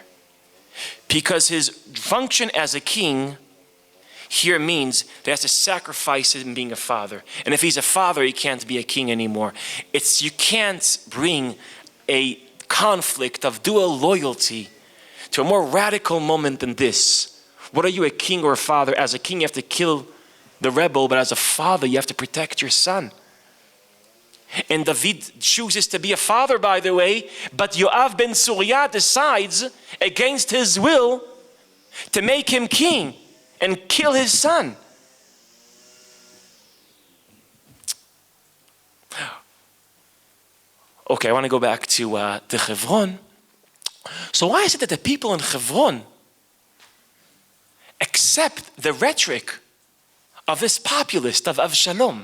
Because his function as a king here means that he has to sacrifice him being a father. And if he's a father, he can't be a king anymore. You can't bring a conflict of dual loyalty to a more radical moment than this. What are you, a king or a father? As a king, you have to kill the rebel, but as a father, you have to protect your son. And David chooses to be a father, by the way, but Yoav ben Uryah decides against his will to make him king and kill his son. Okay, I want to go back to Hebron. So why is it that the people in Hebron accept the rhetoric of this populist, of Avshalom?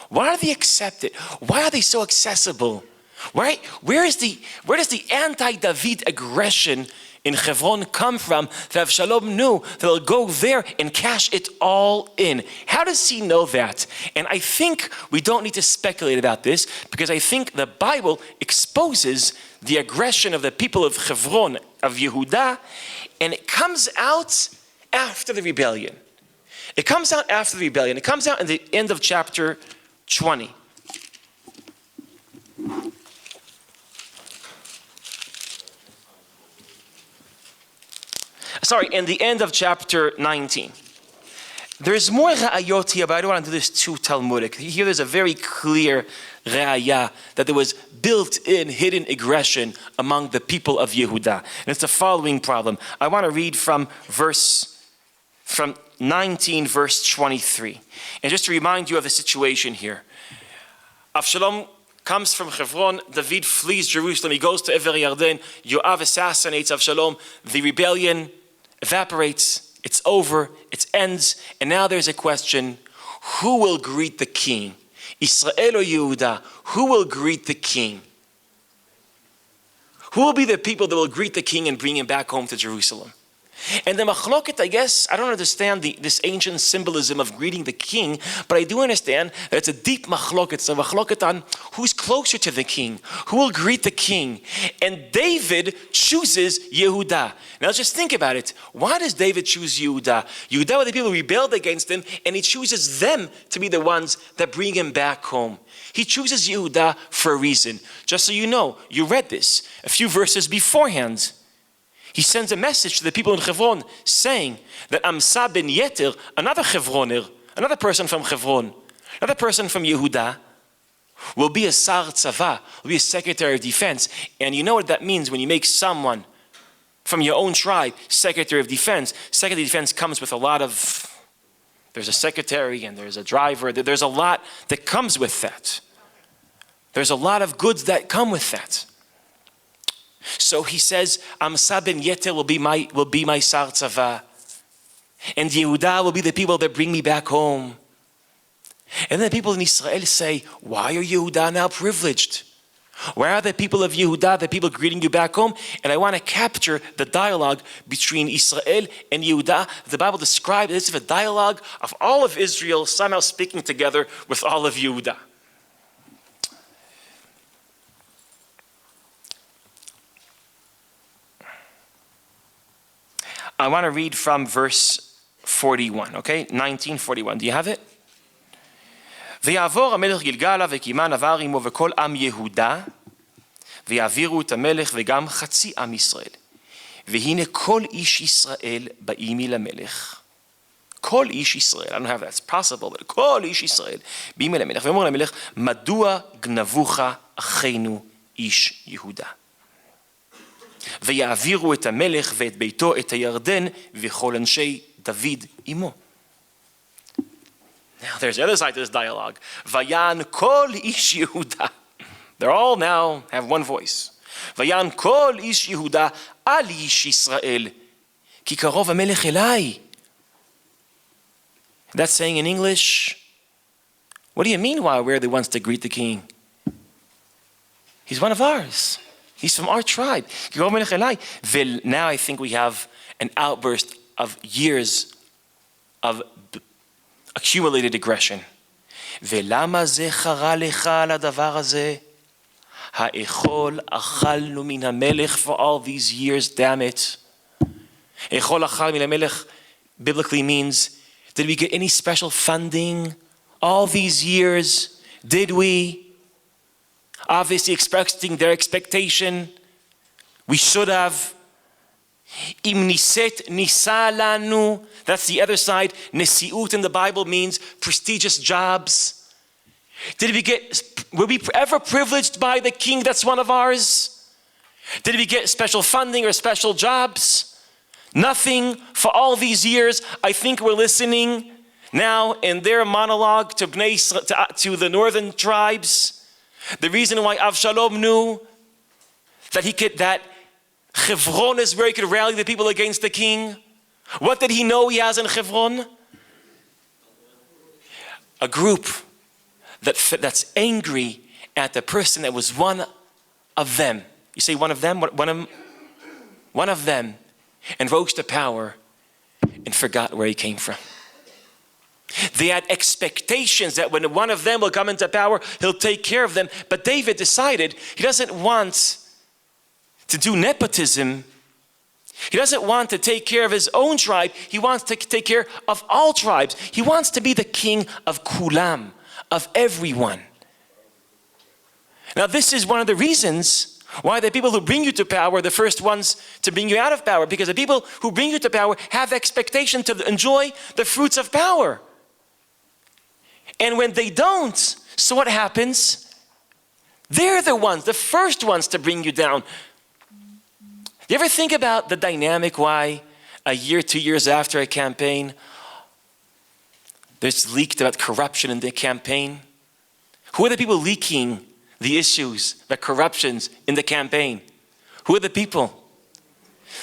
Why do they accept it? Why are they so accessible? Where does the anti-David aggression in Hebron come from that Avshalom knew that they'll go there and cash it all in? How does he know that? And I think we don't need to speculate about this, because I think the Bible exposes the aggression of the people of Hebron, of Yehudah, and it comes out after the rebellion. It comes out after the rebellion. It comes out in the end of chapter 20. Sorry, in the end of chapter 19. There's more ra'ayot here, but I don't want to do this too Talmudic. Here there's a very clear ra'ayah that there was built-in hidden aggression among the people of Yehudah. And it's the following problem. I want to read from 19, verse 23. And just to remind you of the situation here. Avshalom comes from Hebron. David flees Jerusalem. He goes to Ever Yarden. Yoav assassinates Avshalom. The rebellion evaporates. It's over. It ends. And now there's a question. Who will greet the king? Israel or Yehudah? Who will greet the king? Who will be the people that will greet the king and bring him back home to Jerusalem? And the machloket, I guess, I don't understand this ancient symbolism of greeting the king, but I do understand that it's a deep machloket. It's a machloket on who's closer to the king, who will greet the king. And David chooses Yehudah. Now just think about it. Why does David choose Yehudah? Yehudah were the people who rebelled against him, and he chooses them to be the ones that bring him back home. He chooses Yehudah for a reason. Just so you know, you read this a few verses beforehand. He sends a message to the people in Hebron saying that Amsa ben Yeter, another Hebroner, another person from Hebron, another person from Yehudah, will be a Sar Tzava, will be a Secretary of Defense. And you know what that means when you make someone from your own tribe Secretary of Defense. Secretary of Defense comes with a lot of, there's a secretary and there's a driver, there's a lot that comes with that. There's a lot of goods that come with that. So he says, Amsa ben Yeter will be my Sar Tzava. And Yehudah will be the people that bring me back home. And then the people in Israel say, why are Yehudah now privileged? Where are the people of Yehudah, the people greeting you back home? And I want to capture the dialogue between Israel and Yehudah. The Bible describes this as a dialogue of all of Israel somehow speaking together with all of Yehudah. I want to read from verse 41, okay? 1941. Do you have it? ויעבור המלך גלגלה וקימן עבר עמו וכל עם יהודה ויעבירו את המלך וגם חצי עם ישראל. והנה כל איש ישראל באים אל המלך. כל איש ישראל, I don't have that, it's possible, but כל איש ישראל באים אל המלך ואומר למלך, מדוע גנבוך אחינו איש יהודה? ויעבירו את המלך ואת ביתו את הירדן וכל אנשי דוד עמו. Now there's the other side to this dialogue. Vayan kol ish Yehuda. They're all now have one voice. Vayan kol ish Yehuda al ish Yisrael. Ki karov hamelech elai. That's saying in English, what do you mean why we're the ones to greet the king? He's one of ours. He's from our tribe. Ki karov hamelech elai. Now I think we have an outburst of years of accumulated aggression. ולמה זה חרה לך על הדבר הזה? האכול אכלנו מן המלך for all these years, damn it. אכול אכל מן המלך biblically means, did we get any special funding all these years? Did we? Obviously expressing their expectation. We should have. Im niset nisa lanu. That's the other side. Nesiut in the Bible means prestigious jobs. Were we ever privileged by the king that's one of ours? Did we get special funding or special jobs? Nothing for all these years. I think we're listening now in their monologue to the northern tribes. The reason why Avshalom knew that Hebron is where he could rally the people against the king. What did he know he has in Hebron? A group that's angry at the person that was one of them. You say one of them? One of them. And rose to power and forgot where he came from. They had expectations that when one of them will come into power, he'll take care of them. But David decided he doesn't want to do nepotism. He doesn't want to take care of his own tribe. He wants to take care of all tribes. He wants to be the king of kulam, of everyone. Now this is one of the reasons why the people who bring you to power are the first ones to bring you out of power, because the people who bring you to power have expectation to enjoy the fruits of power. And when they don't, so what happens? They're the first ones to bring you down. You ever think about the dynamic why a year, 2 years after a campaign, there's leaked about corruption in the campaign? Who are the people leaking the issues, the corruptions in the campaign? Who are the people?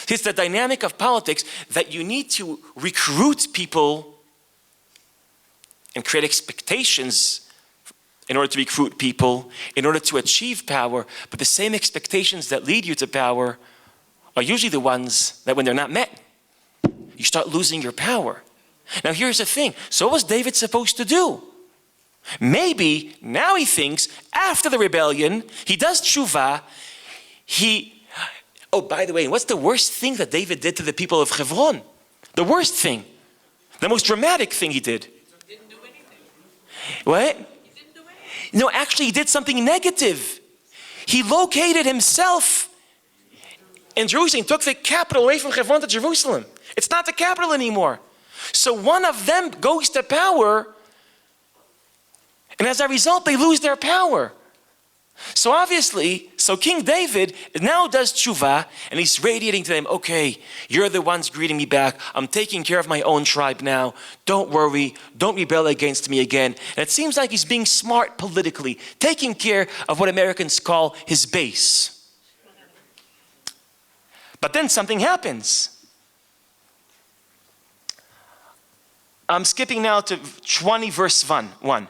It's the dynamic of politics that you need to recruit people and create expectations in order to recruit people, in order to achieve power, but the same expectations that lead you to power are usually the ones that when they're not met, you start losing your power. Now here's the thing, so what was David supposed to do? Maybe now he thinks after the rebellion, he does tshuva, oh, by the way, what's the worst thing that David did to the people of Hebron? The worst thing, the most dramatic thing he did. He didn't do anything. What? He didn't do anything. No, actually he did something negative. He located himself in Jerusalem, took the capital away from Hebron to Jerusalem. It's not the capital anymore. So one of them goes to power, and as a result, they lose their power. So obviously, King David now does tshuva, and he's radiating to them, okay, you're the ones greeting me back. I'm taking care of my own tribe now. Don't worry. Don't rebel against me again. And it seems like he's being smart politically, taking care of what Americans call his base. But then something happens. I'm skipping now to 20 verse 1.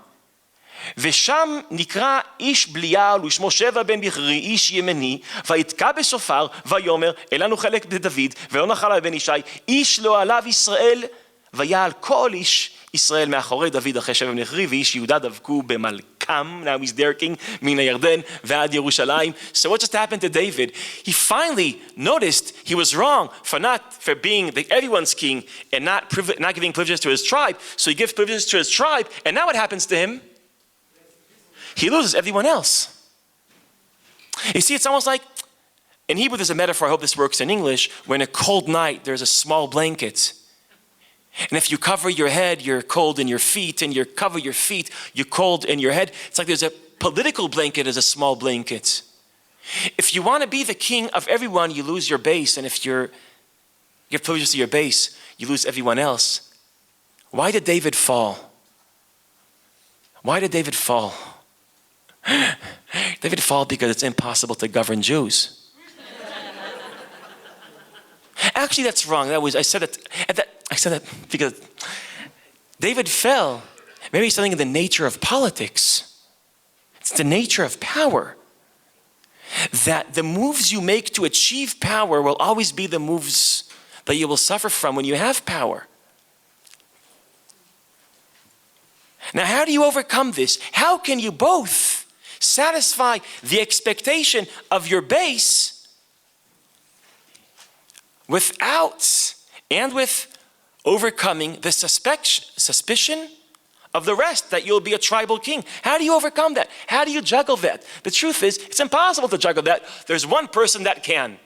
ושם נקרא איש בליעל ושמו שבע בן בכרי איש ימני ויתקע בשופר ויאמר אין לנו חלק בדוד ולא נחל על בן ישי איש לא עליו ישראל ויעל כל איש ישראל מאחורי דוד אחרי שבע בן בכרי ואיש יהודה דבקו במלכם. Now he's their king מן הירדן ועד ירושלים. So what just happened to David? He finally noticed he was wrong for being everyone's king and not giving privileges to his tribe. So he gives privileges to his tribe, and now what happens to him? He loses everyone else. You see, it's almost like, in Hebrew there's a metaphor, I hope this works in English, where in a cold night there's a small blanket. And if you cover your head, you're cold in your feet, and you cover your feet, you're cold in your head. It's like there's a political blanket as a small blanket. If you want to be the king of everyone, you lose your base, and if you give privileges to your base, you lose everyone else. Why did David fall? Why did David fall? David fall because it's impossible to govern Jews. Actually, that's wrong. I said that because David fell. Maybe something in the nature of politics. It's the nature of power. That the moves you make to achieve power will always be the moves that you will suffer from when you have power. Now, how do you overcome this? How can you both satisfy the expectation of your base without and with overcoming the suspicion of the rest that you'll be a tribal king? How do you overcome that? How do you juggle that? The truth is, it's impossible to juggle that. There's one person that can.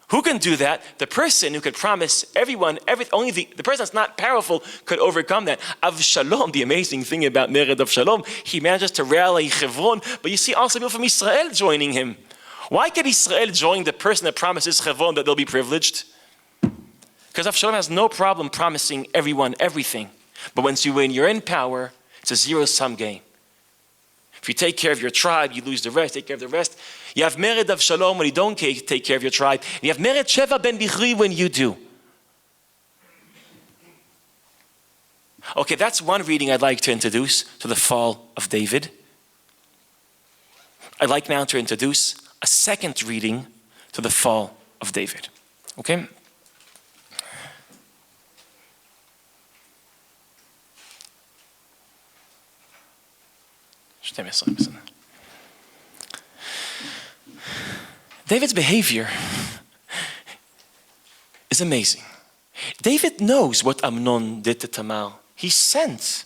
Who can do that? The person who could promise everyone everything. Only the person that's not powerful could overcome that. Avshalom, the amazing thing about Mered Avshalom, he manages to rally Hebron, but you see also people from Israel joining him. Why can Israel join the person that promises Hebron that they'll be privileged? Because Avshalom has no problem promising everyone everything. But when you're in power, it's a zero-sum game. If you take care of your tribe, you lose the rest. Take care of the rest. You have Mered Avshalom when you don't take care of your tribe. And you have Mered Sheva ben Bichri when you do. Okay, that's one reading I'd like to introduce to the fall of David. I'd like now to introduce a second reading to the fall of David. Okay? David's behavior is amazing. David knows what Amnon did to Tamar. He sent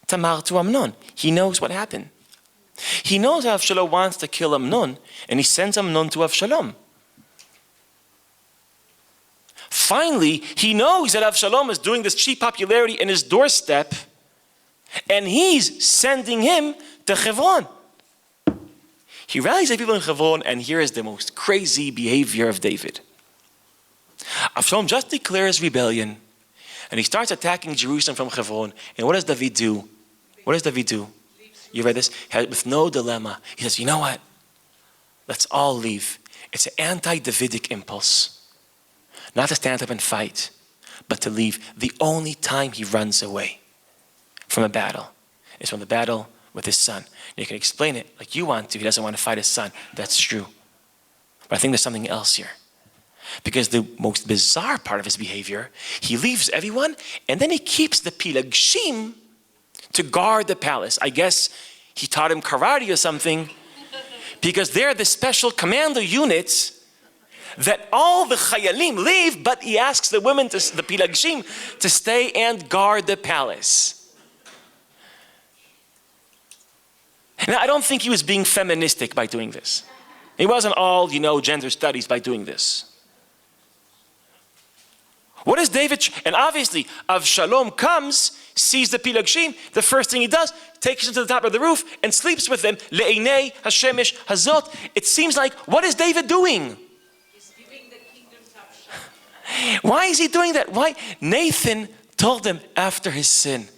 Tamar to Amnon. He knows what happened. He knows Avshalom wants to kill Amnon, and he sends Amnon to Avshalom. Finally, he knows that Avshalom is doing this cheap popularity in his doorstep, and he's sending him to Hebron. He rallies the people in Hebron, and here is the most crazy behavior of David. Avshalom just declares rebellion, and he starts attacking Jerusalem from Hebron. And what does David do? You read this? With no dilemma. He says, you know what? Let's all leave. It's an anti-Davidic impulse. Not to stand up and fight, but to leave. The only time he runs away from a battle is when the battle with his son. You can explain it like you want to. He doesn't want to fight his son. That's true. But I think there's something else here. Because the most bizarre part of his behavior, he leaves everyone and then he keeps the Pilagshim to guard the palace. I guess he taught him karate or something, because they're the special commando units that all the Chayalim leave, but he asks the women, the Pilagshim, to stay and guard the palace. Now, I don't think he was being feministic by doing this. He wasn't all, gender studies by doing this. What is David? And obviously, Avshalom comes, sees the Pilagshim. The first thing he does, takes him to the top of the roof and sleeps with them. Le'inei hashemesh hazot. It seems like, what is David doing? He's giving the kingdom to Avshalom. Why is he doing that? Why? Nathan told him after his sin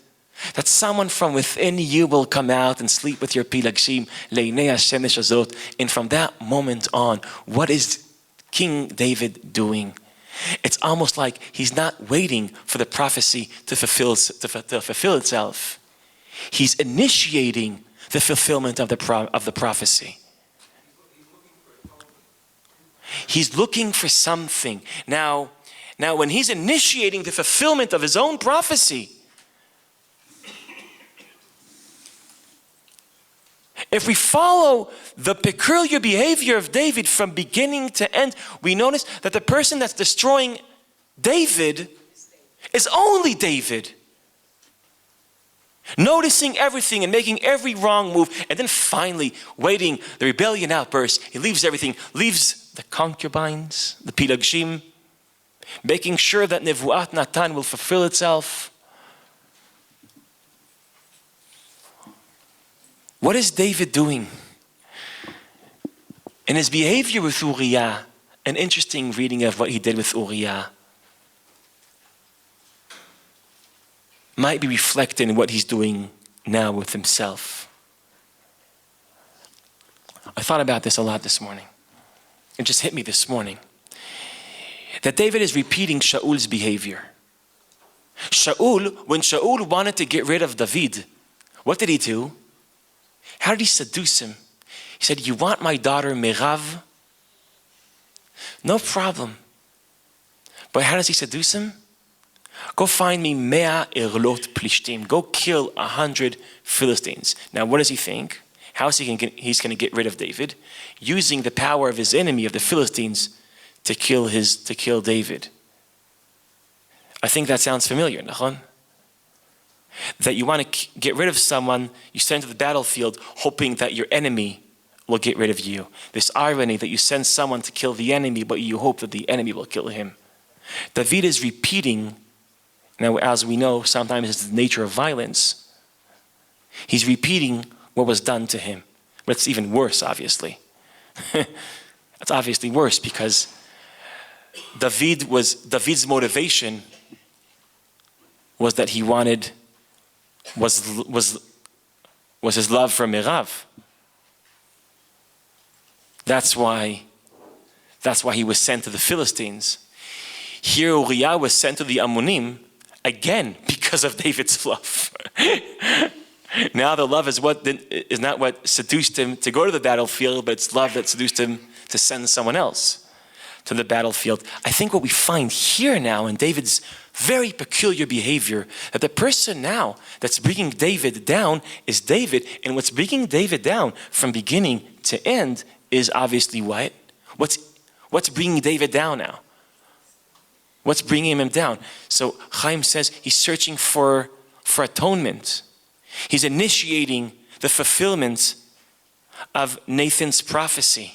that someone from within you will come out and sleep with your Pilagshim. Le'inei hashemesh hazot. And from that moment on, what is King David doing? It's almost like he's not waiting for the prophecy to fulfill itself. He's initiating the fulfillment of the prophecy. He's looking for something. Now, when he's initiating the fulfillment of his own prophecy, if we follow the peculiar behavior of David from beginning to end, we notice that the person that's destroying David is only David. Noticing everything and making every wrong move, and then finally waiting the rebellion outburst. He leaves everything, leaves the concubines, the Pilagshim, making sure that Nevuat Natan will fulfill itself. What is David doing? In his behavior with Uryah, an interesting reading of what he did with Uryah might be reflected in what he's doing now with himself. I thought about this a lot this morning. It just hit me this morning. That David is repeating Shaul's behavior. When Shaul wanted to get rid of David, what did he do? How did he seduce him? He said, you want my daughter Merav? No problem. But how does he seduce him? Go find me 100 erlot plishtim. Go kill 100 Philistines. Now what does he think? How is he's going to get rid of David? Using the power of his enemy, of the Philistines, to kill David. I think that sounds familiar, Nachon? That you want to get rid of someone, you send to the battlefield hoping that your enemy will get rid of you. This irony that you send someone to kill the enemy, but you hope that the enemy will kill him. David is repeating, now as we know, sometimes it's the nature of violence. He's repeating what was done to him. But it's even worse, obviously. It's obviously worse because David's motivation was that he wanted was his love for Merav. That's why he was sent to the Philistines. Here Uryah was sent to the Ammonim, again, because of David's love. Now the love is not what seduced him to go to the battlefield, but it's love that seduced him to send someone else to the battlefield. I think what we find here now in David's very peculiar behavior, that the person now that's bringing David down is David, and what's bringing David down from beginning to end is obviously what? What's bringing David down now? What's bringing him down? So Chaim says he's searching for atonement. He's initiating the fulfillment of Nathan's prophecy.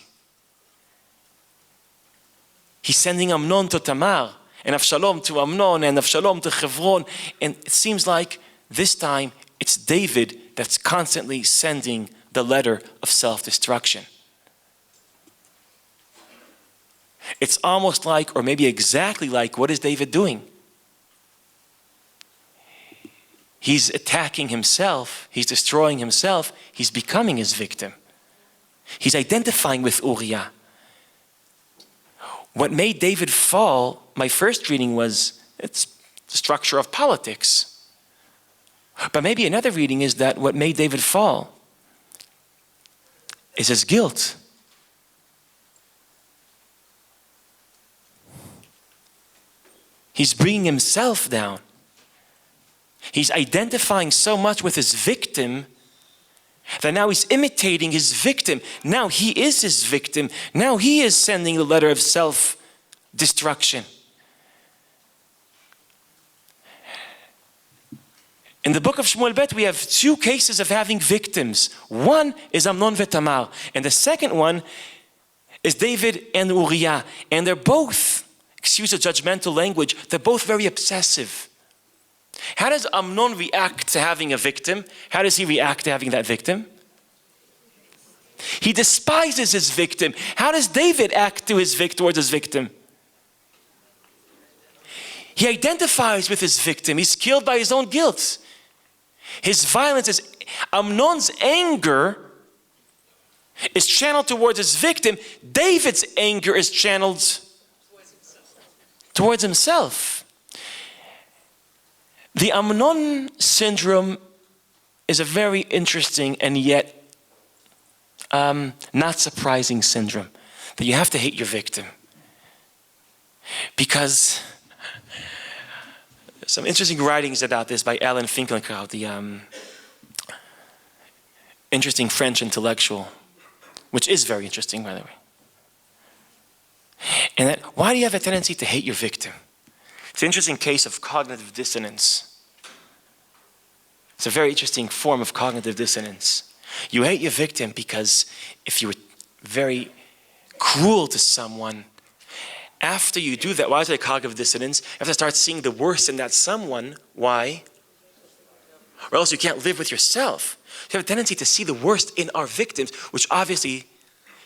He's sending Amnon to Tamar, and Avshalom to Amnon, and Avshalom to Hebron. And it seems like this time it's David that's constantly sending the letter of self-destruction. It's almost like, or maybe exactly like, what is David doing? He's attacking himself. He's destroying himself. He's becoming his victim. He's identifying with Uryah. What made David fall, my first reading was, it's the structure of politics. But maybe another reading is that what made David fall is his guilt. He's bringing himself down. He's identifying so much with his victim that now he's imitating his victim. Now he is his victim. Now he is sending the letter of self-destruction. In the book of Shmuel Bet, we have two cases of having victims. One is Amnon and Tamar, and the second one is David and Uryah. And they're both, excuse the judgmental language, they're both very obsessive. How does Amnon react to having a victim? How does he react to having that victim? He despises his victim. How does David act towards his victim? He identifies with his victim. He's killed by his own guilt. His violence is, Amnon's anger is channeled towards his victim. David's anger is channeled towards himself. The Amnon syndrome is a very interesting and yet not surprising syndrome, that you have to hate your victim. Because some interesting writings about this by Alan Finkielkraut, the interesting French intellectual, which is very interesting, by the way. And that, why do you have a tendency to hate your victim? It's an interesting case of cognitive dissonance. It's a very interesting form of cognitive dissonance. You hate your victim because if you were very cruel to someone, after you do that, why is it a cognitive dissonance? You have to start seeing the worst in that someone. Why? Or else you can't live with yourself. You have a tendency to see the worst in our victims, which obviously,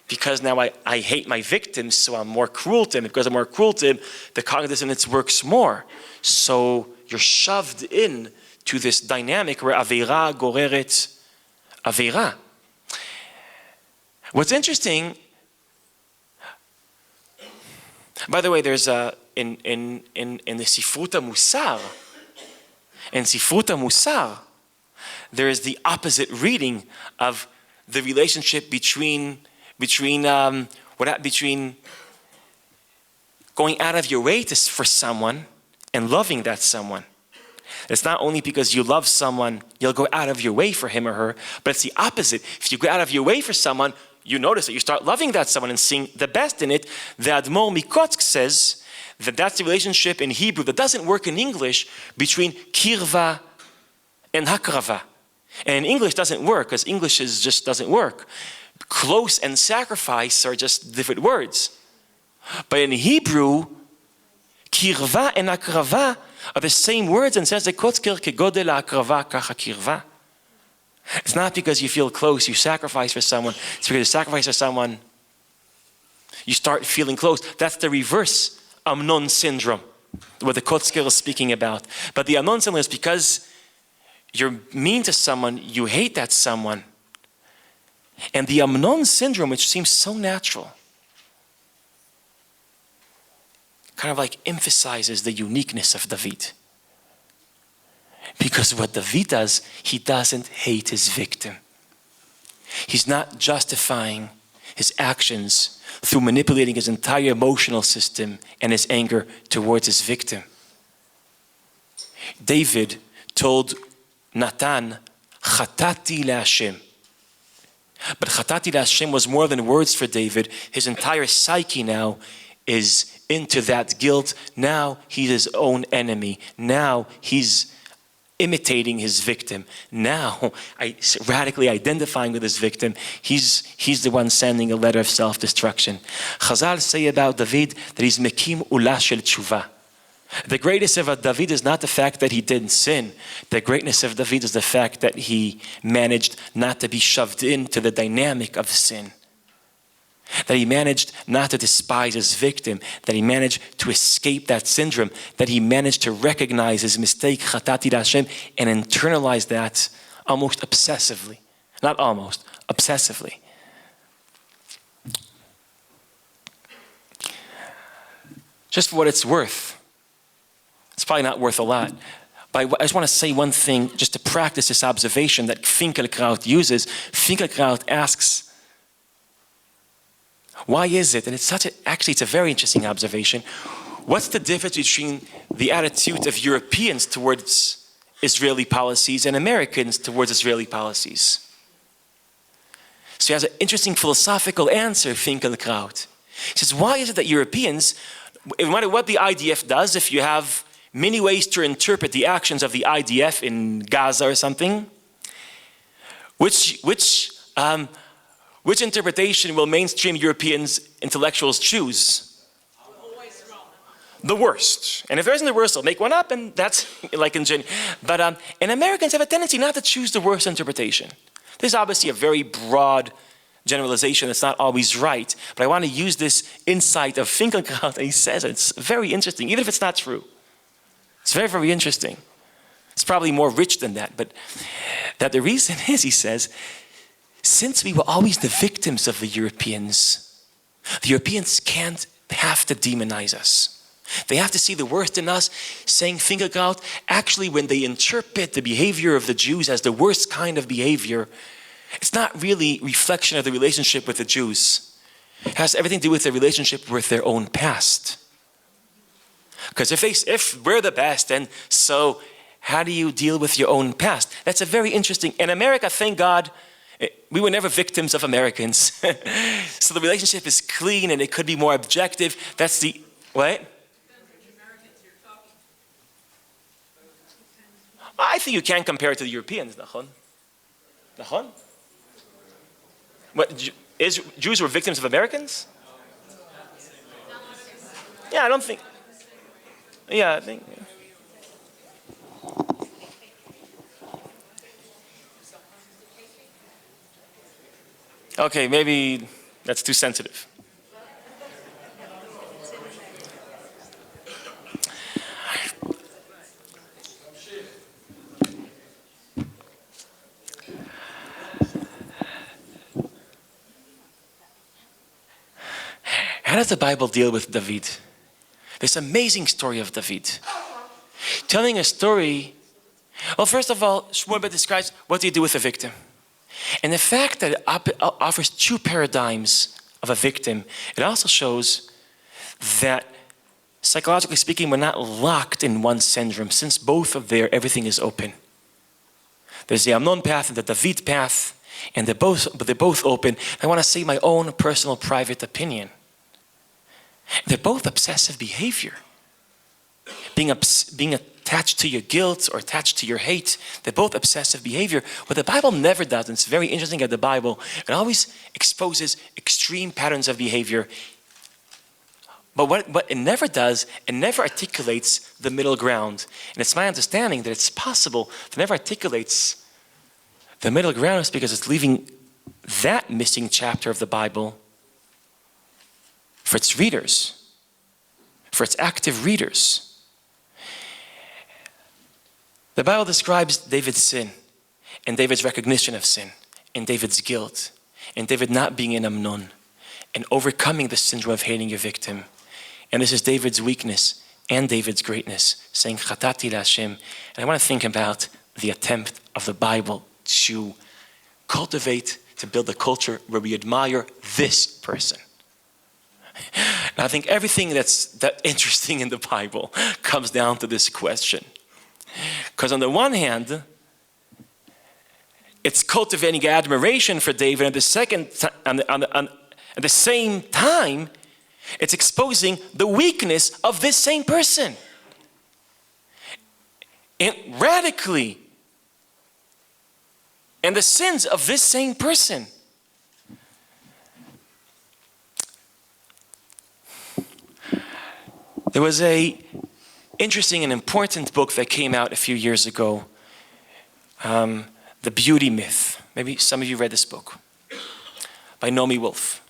because now I hate my victims, so I'm more cruel to him. Because I'm more cruel to him, the cognitive dissonance works more. So you're shoved in to this dynamic where Aveira goreret Aveira. What's interesting, by the way, there's in the Sifruta Musar, there is the opposite reading of the relationship between going out of your way for someone and loving that someone. It's not only because you love someone, you'll go out of your way for him or her, but it's the opposite. If you go out of your way for someone, you notice that you start loving that someone and seeing the best in it. The Admor Mikotsk says that that's the relationship in Hebrew that doesn't work in English between kirva and hakrava. And in English doesn't work because English just doesn't work. Close and sacrifice are just different words. But in Hebrew, kirva and hakrava are the same words, and says it's not because you feel close, you sacrifice for someone. It's because you sacrifice for someone, you start feeling close. That's the reverse Amnon syndrome, what the Kotzker is speaking about. But the Amnon syndrome is because you're mean to someone, you hate that someone. And the Amnon syndrome, which seems so natural, kind of like emphasizes the uniqueness of David. Because what David does, he doesn't hate his victim. He's not justifying his actions through manipulating his entire emotional system and his anger towards his victim. David told Natan, Chatati LaHashem. But Chatati LaHashem was more than words for David. His entire psyche now is into that guilt. Now he's his own enemy. Now he's imitating his victim. Now, radically identifying with his victim, he's the one sending a letter of self-destruction. Chazal say about David that he's mekim ula shel tshuva. The greatness of David is not the fact that he didn't sin. The greatness of David is the fact that he managed not to be shoved into the dynamic of sin. That he managed not to despise his victim, that he managed to escape that syndrome, that he managed to recognize his mistake, Chatati LaHashem, and internalize that almost obsessively. Not almost, obsessively. Just for what it's worth. It's probably not worth a lot. I just want to say one thing just to practice this observation that Finkelkraut uses. Finkelkraut asks, why is it, and it's a very interesting observation, what's the difference between the attitude of Europeans towards Israeli policies and Americans towards Israeli policies? So he has an interesting philosophical answer, Finkelkraut. He says, why is it that Europeans, no matter what the IDF does, if you have many ways to interpret the actions of the IDF in Gaza or something, which interpretation will mainstream Europeans intellectuals choose? Always wrong. The worst. And if there isn't the worst, they'll make one up, and that's like in but and Americans have a tendency not to choose the worst interpretation. This is obviously a very broad generalization. It's not always right, but I want to use this insight of Finkelkraut. He says it's very interesting, even if it's not true. It's very, very interesting. It's probably more rich than that, but that the reason is, he says, since we were always the victims of the Europeans can't have to demonize us. They have to see the worst in us, saying Finkelkraut, actually when they interpret the behavior of the Jews as the worst kind of behavior, it's not really reflection of the relationship with the Jews. It has everything to do with their relationship with their own past. Because if we're the best, and so how do you deal with your own past? That's a very interesting, in America, thank God, we were never victims of Americans. So the relationship is clean and it could be more objective. That's the, what? I think you can compare it to the Europeans, Nachon. Nachon? What, Jews were victims of Americans? Yeah, I don't think. Yeah, I think. Yeah. Okay, maybe that's too sensitive. How does the Bible deal with David? This amazing story of David. Telling a story, well, first of all, Shmuel describes what do you do with a victim. And the fact that it offers two paradigms of a victim, it also shows that psychologically speaking, we're not locked in one syndrome. Since both are there, everything is open. There's the Amnon path and the David path, and they're both open. I want to say my own personal private opinion. They're both obsessive behavior. Being attached to your guilt or attached to your hate, they're both obsessive behavior. What the Bible never does, and it's very interesting at the Bible, it always exposes extreme patterns of behavior. But what it never does, it never articulates the middle ground. And it's my understanding that it's possible to never articulates the middle ground is because it's leaving that missing chapter of the Bible for its readers, for its active readers. The Bible describes David's sin and David's recognition of sin and David's guilt and David not being in Amnon and overcoming the syndrome of hating your victim. And this is David's weakness and David's greatness, saying Chatati LaHashem. And I want to think about the attempt of the Bible to cultivate, to build a culture where we admire this person. And I think everything that's interesting in the Bible comes down to this question. Because on the one hand, it's cultivating admiration for David, and at the same time, it's exposing the weakness of this same person. And radically. And the sins of this same person. There was a interesting and important book that came out a few years ago, The Beauty Myth. Maybe some of you read this book, by Naomi Wolf.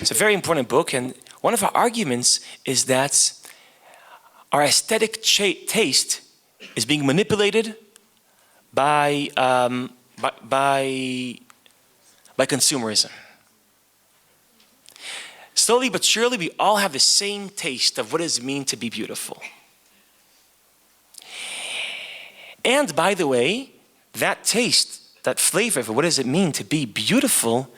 It's a very important book, and one of our arguments is that our aesthetic taste is being manipulated by consumerism. Slowly but surely, we all have the same taste of what does it mean to be beautiful. And by the way, that taste, that flavor of what does it mean to be beautiful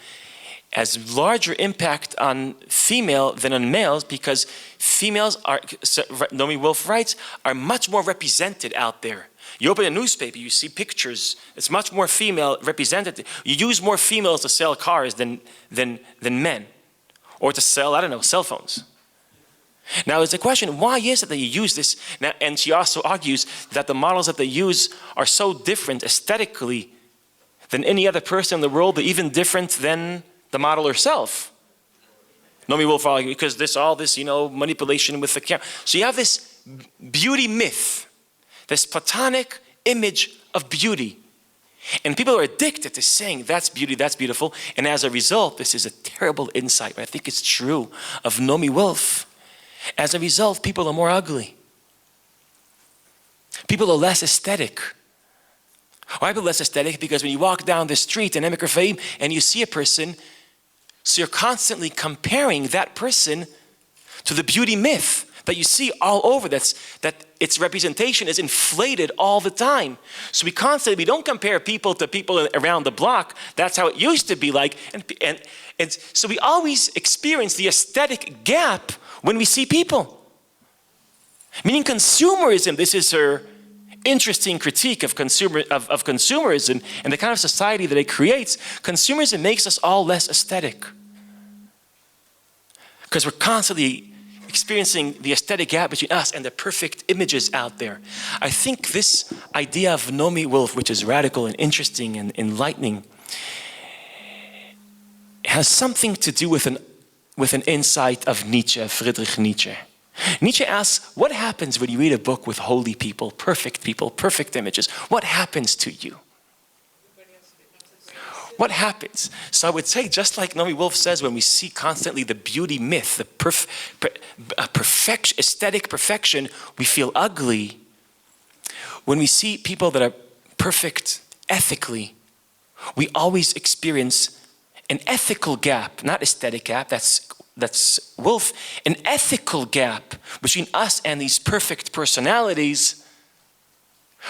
has larger impact on female than on males, because females are, so Naomi Wolf writes, are much more represented out there. You open a newspaper, you see pictures. It's much more female represented. You use more females to sell cars than men, or to sell, I don't know, cell phones. Now it's a question, why is it that you use this? Now, and she also argues that the models that they use are so different aesthetically than any other person in the world, but even different than the model herself. Naomi Wolf argues, because there's all this, manipulation with the camera. So you have this beauty myth, this platonic image of beauty. And people are addicted to saying that's beauty, that's beautiful. And as a result, this is a terrible insight, but I think it's true of Naomi Wolf. As a result, people are more ugly. People are less aesthetic. Why are people less aesthetic? Because when you walk down the street in Emek Rafaim and you see a person, so you're constantly comparing that person to the beauty myth that you see all over, that its representation is inflated all the time. So we don't compare people to people around the block. That's how it used to be like. And so we always experience the aesthetic gap when we see people. Meaning consumerism, this is her interesting critique of consumerism and the kind of society that it creates. Consumerism makes us all less aesthetic, because we're constantly experiencing the aesthetic gap between us and the perfect images out there. I think this idea of Naomi Wolf, which is radical and interesting and enlightening, has something to do with an insight of Nietzsche, Friedrich Nietzsche. Nietzsche asks, what happens when you read a book with holy people, perfect images? What happens to you? What happens? So I would say, just like Naomi Wolf says, when we see constantly the beauty myth, the aesthetic perfection, we feel ugly. When we see people that are perfect ethically, we always experience an ethical gap, not aesthetic gap, that's Wolf, an ethical gap between us and these perfect personalities,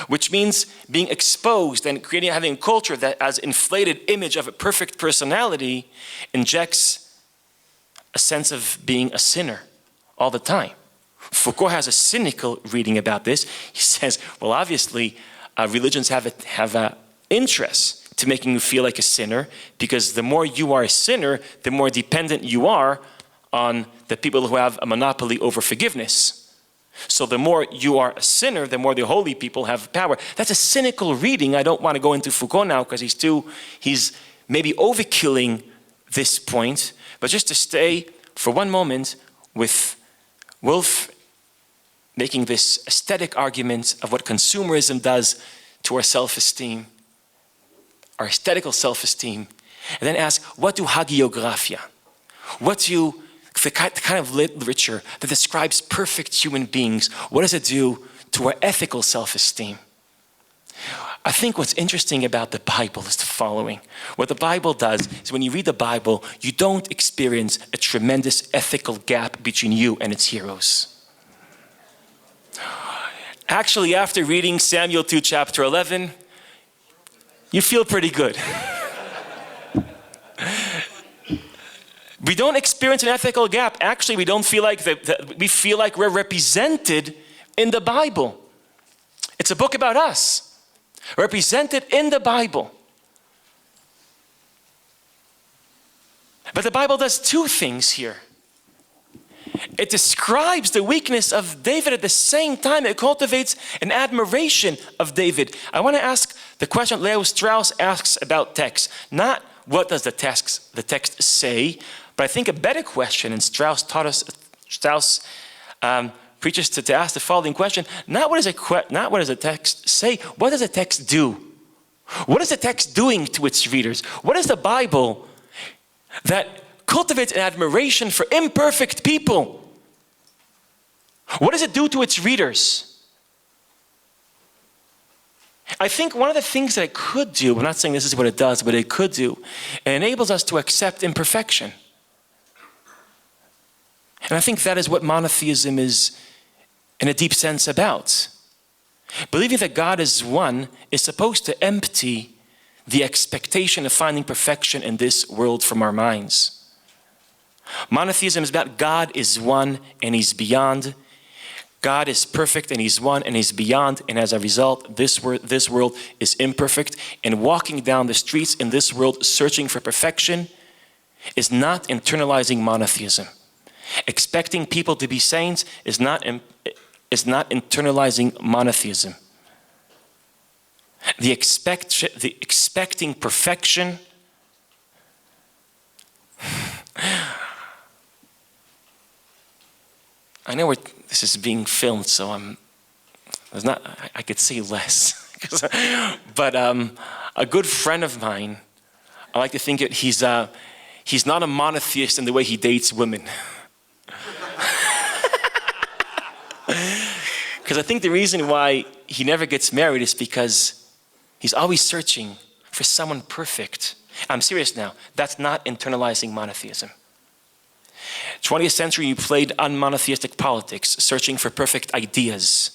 which means being exposed and having a culture that as inflated image of a perfect personality injects a sense of being a sinner all the time. Foucault has a cynical reading about this. He says, well, obviously, religions have an interest to making you feel like a sinner, because the more you are a sinner, the more dependent you are on the people who have a monopoly over forgiveness. So the more you are a sinner, the more the holy people have power. That's a cynical reading. I don't want to go into Foucault now because he's maybe overkilling this point. But just to stay for one moment with Wolf making this aesthetic argument of what consumerism does to our self-esteem, our aesthetical self-esteem, and then ask, what do hagiographia, the kind of literature that describes perfect human beings, what does it do to our ethical self-esteem? I think what's interesting about the Bible is the following. What the Bible does is when you read the Bible, you don't experience a tremendous ethical gap between you and its heroes. Actually, after reading Samuel 2, chapter 11, you feel pretty good. We don't experience an ethical gap. Actually, we don't feel like we feel like we're represented in the Bible. It's a book about us, represented in the Bible. But the Bible does two things here. It describes the weakness of David, at the same time it cultivates an admiration of David. I want to ask the question Leo Strauss asks about text. Not what does the text say, but I think a better question, and Strauss preaches to ask the following question: not what does the text say, what does the text do? What is the text doing to its readers? What is the Bible that cultivates an admiration for imperfect people? What does it do to its readers? I think one of the things that it could do, I'm not saying this is what it does, but it could do, it enables us to accept imperfection. And I think that is what monotheism is, in a deep sense, about. Believing that God is one is supposed to empty the expectation of finding perfection in this world from our minds. Monotheism is about God is one and He's beyond. God is perfect and He's one and He's beyond, and as a result, this world is imperfect, and walking down the streets in this world searching for perfection is not internalizing monotheism. Expecting people to be saints is not internalizing monotheism. The expecting perfection I know this is being filmed, so I could say less. But a good friend of mine, I like to think he's not a monotheist in the way he dates women. Because I think the reason why he never gets married is because he's always searching for someone perfect. I'm serious now. That's not internalizing monotheism. 20th century, you played unmonotheistic politics, searching for perfect ideas.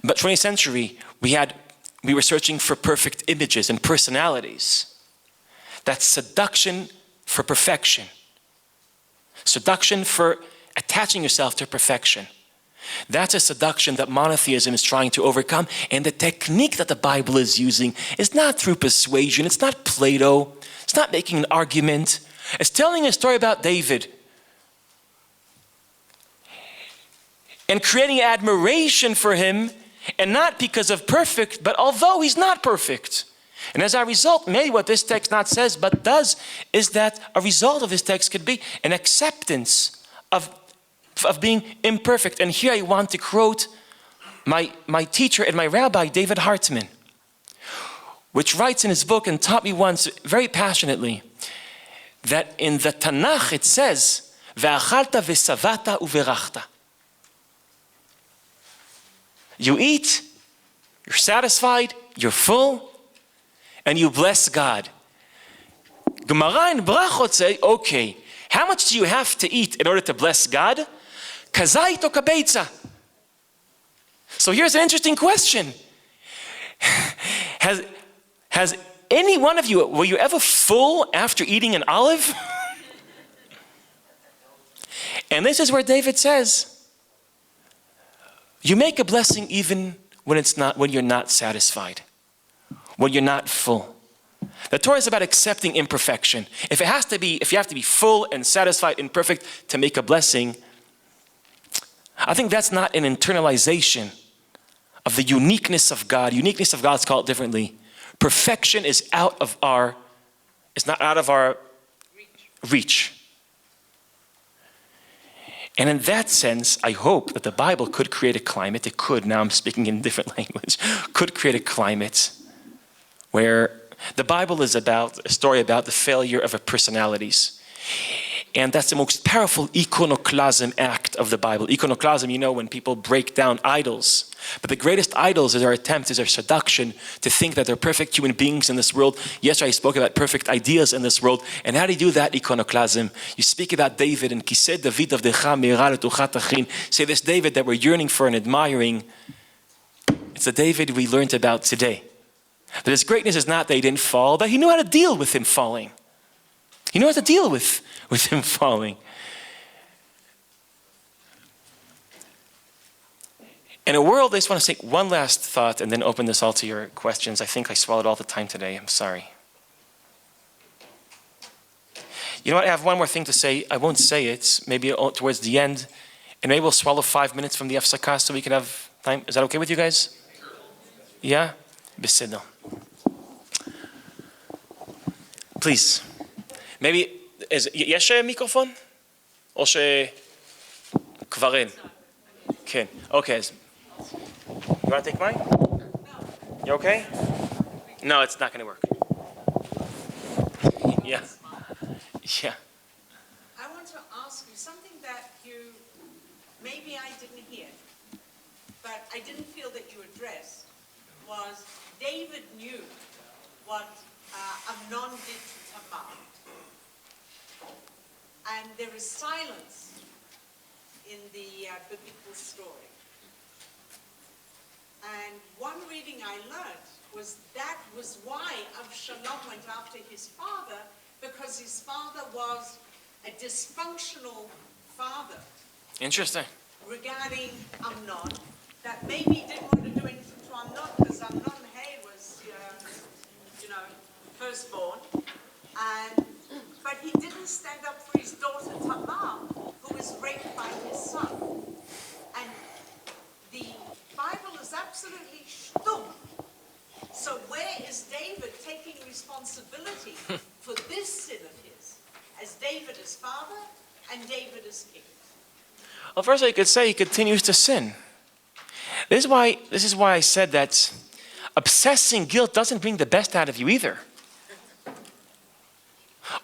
But 20th century, we were searching for perfect images and personalities. That's seduction for perfection. Seduction for attaching yourself to perfection. That's a seduction that monotheism is trying to overcome. And the technique that the Bible is using is not through persuasion. It's not Plato. It's not making an argument. It's telling a story about David and creating admiration for him, and not because of perfect, but although he's not perfect. And as a result, maybe what this text not says but does is that a result of this text could be an acceptance of being imperfect. And here I want to quote my teacher and my rabbi, David Hartman, which writes in his book and taught me once very passionately that in the Tanakh it says, "Ve'achalta ve'savata uverachta." You eat, you're satisfied, you're full, and you bless God. Gemara and Brachot say, okay, how much do you have to eat in order to bless God? Kazait or kabeitza? So here's an interesting question. Has any one of you, were you ever full after eating an olive? And this is where David says, you make a blessing even when you're not satisfied, when you're not full. The Torah is about accepting imperfection. If you have to be full and satisfied and perfect to make a blessing, I think that's not an internalization of the uniqueness of God. Uniqueness of God is called differently. Perfection is not out of our reach. And in that sense, I hope that the Bible could create a climate, it could, now I'm speaking in different language, could create a climate where the Bible is about a story about the failure of our personalities. And that's the most powerful iconoclasm act of the Bible. Iconoclasm, when people break down idols. But the greatest idols is our attempt, is our seduction to think that they're perfect human beings in this world. Yesterday I spoke about perfect ideas in this world. And how do you do that iconoclasm? You speak about David and Kised David of Decha Meira Letuchat Achin. Say this David that we're yearning for and admiring. It's the David we learned about today. But his greatness is not that he didn't fall, that he knew how to deal with him falling. He knew how to deal with him falling. In a world, I just want to say one last thought and then open this all to your questions. I think I swallowed all the time today. I'm sorry. You know what? I have one more thing to say. I won't say it. Maybe towards the end. And maybe we'll swallow 5 minutes from the Afsakah so we can have time. Is that okay with you guys? Yeah? Beseda. Please. Maybe, יש מיקרופון? או שכבר אין? כן. Okay. You want to take mine? You okay? No, it's not going to work. Yeah. Yeah. I want to ask you something that maybe I didn't hear, but I didn't feel that you addressed, was David knew what Amnon did to Tamar. And there is silence in the biblical story. And one reading I learned was that was why Avshalom went after his father, because his father was a dysfunctional father. Interesting. Regarding Amnon, that maybe he didn't want to do anything to Amnon because Amnon was, firstborn. But he didn't stand up for his daughter Tamar, who was raped by his son. And the Bible is absolutely shtum. So where is David taking responsibility for this sin of his, as David is father and David is king? Well, first you could say he continues to sin. This is why I said that obsessing guilt doesn't bring the best out of you either.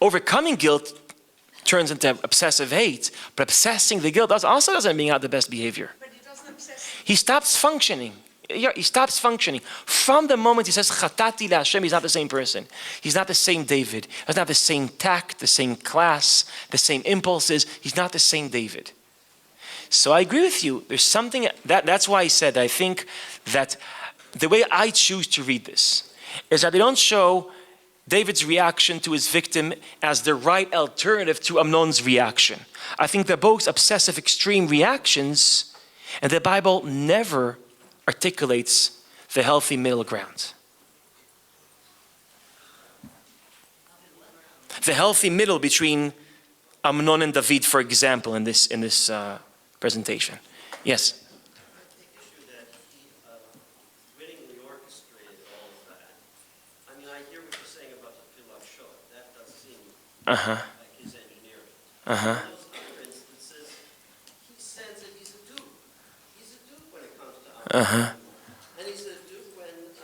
Overcoming guilt turns into obsessive hate, but obsessing the guilt also doesn't bring out the best behavior. But he doesn't obsess. He stops functioning. Yeah, he stops functioning. From the moment he says, Chatati LaHashem, he's not the same person. He's not the same David. He doesn't have the same tact, the same class, the same impulses. He's not the same David. So I agree with you. There's something, that's why I said I think that the way I choose to read this is that they don't show David's reaction to his victim as the right alternative to Amnon's reaction. I think they're both obsessive extreme reactions, and the Bible never articulates the healthy middle ground. The healthy middle between Amnon and David, for example, in this presentation. Yes? The issue that he wittingly orchestrated all of that. I mean, I hear what you're saying about the Pilat Shor. That does seem like his engineering. In those other instances, he says that he's a dupe. He's a dupe when it comes to Avshalom. And he's a dupe when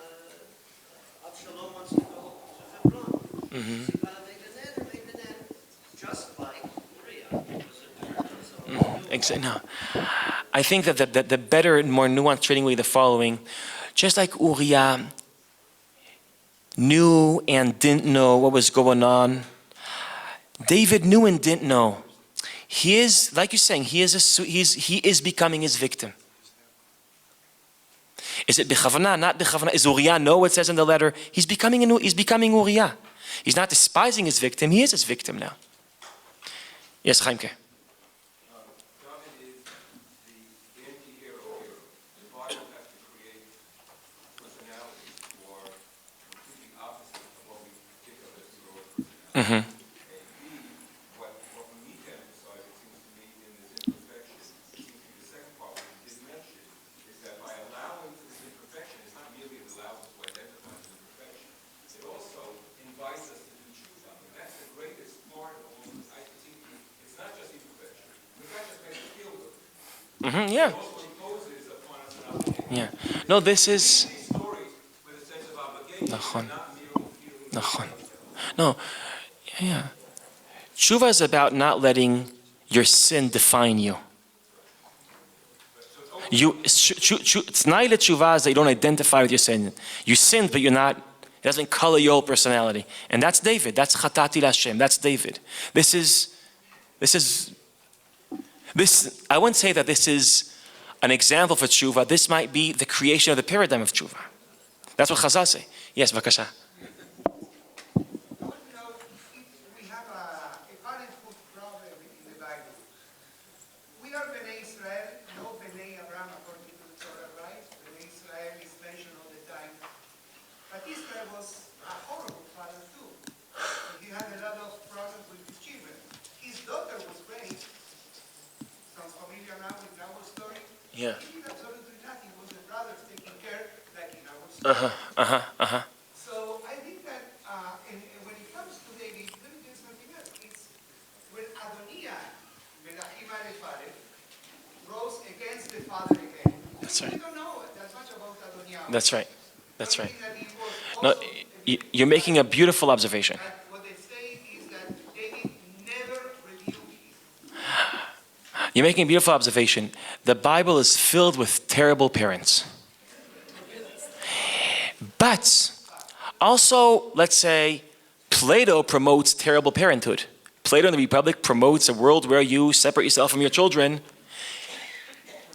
Avshalom wants to go to Hebron. He's got to make a net, just like Uryah was a dupe. Exactly. No. I think that the better and more nuanced trading way the following, just like Uryah knew and didn't know what was going on, David knew and didn't know. He is, like you're saying, he is becoming his victim. Is it b'chavana, not b'chavana? Is Uryah know what it says in the letter? He's becoming Uryah. He's not despising his victim. He is his victim now. Yes, Chaimke. Mm-hmm. What we need to emphasize, it seems to me, in this imperfection, it seems to be the second part we did mention, is that by allowing for this imperfection, it's not merely it allows us to identify this imperfection, it also invites us to do tshuva. And that's the greatest part of all this. I think it's not just imperfection. It's not just makes us feel good. Mm-hmm, yeah. It also imposes upon us an obligation. Yeah. No, this is... These stories with a sense of obligation, not merely feeling. No. Yeah. Tshuva is about not letting your sin define you. It's not that tshuva is that you don't identify with your sin. You sinned, but you're not, it doesn't color your whole personality. And that's David. That's Chatati LaHashem. That's David. I wouldn't say that this is an example for tshuva. This might be the creation of the paradigm of tshuva. That's what Chazal say. Yes, Vakasha. Yeah. He did absolutely nothing. It was the brothers taking care, like in our story. So I think that when it comes to David, let me tell you something else. It's when Adoniah, Melachim Aleph, rose against the father again. That's right. We don't know that much about Adoniah. That's right. That's right. That he was No, also you're making a beautiful observation. what they say is that David never rebuked him. You're making a beautiful observation. The Bible is filled with terrible parents. But also, let's say, Plato promotes terrible parenthood. Plato in the Republic promotes a world where you separate yourself from your children.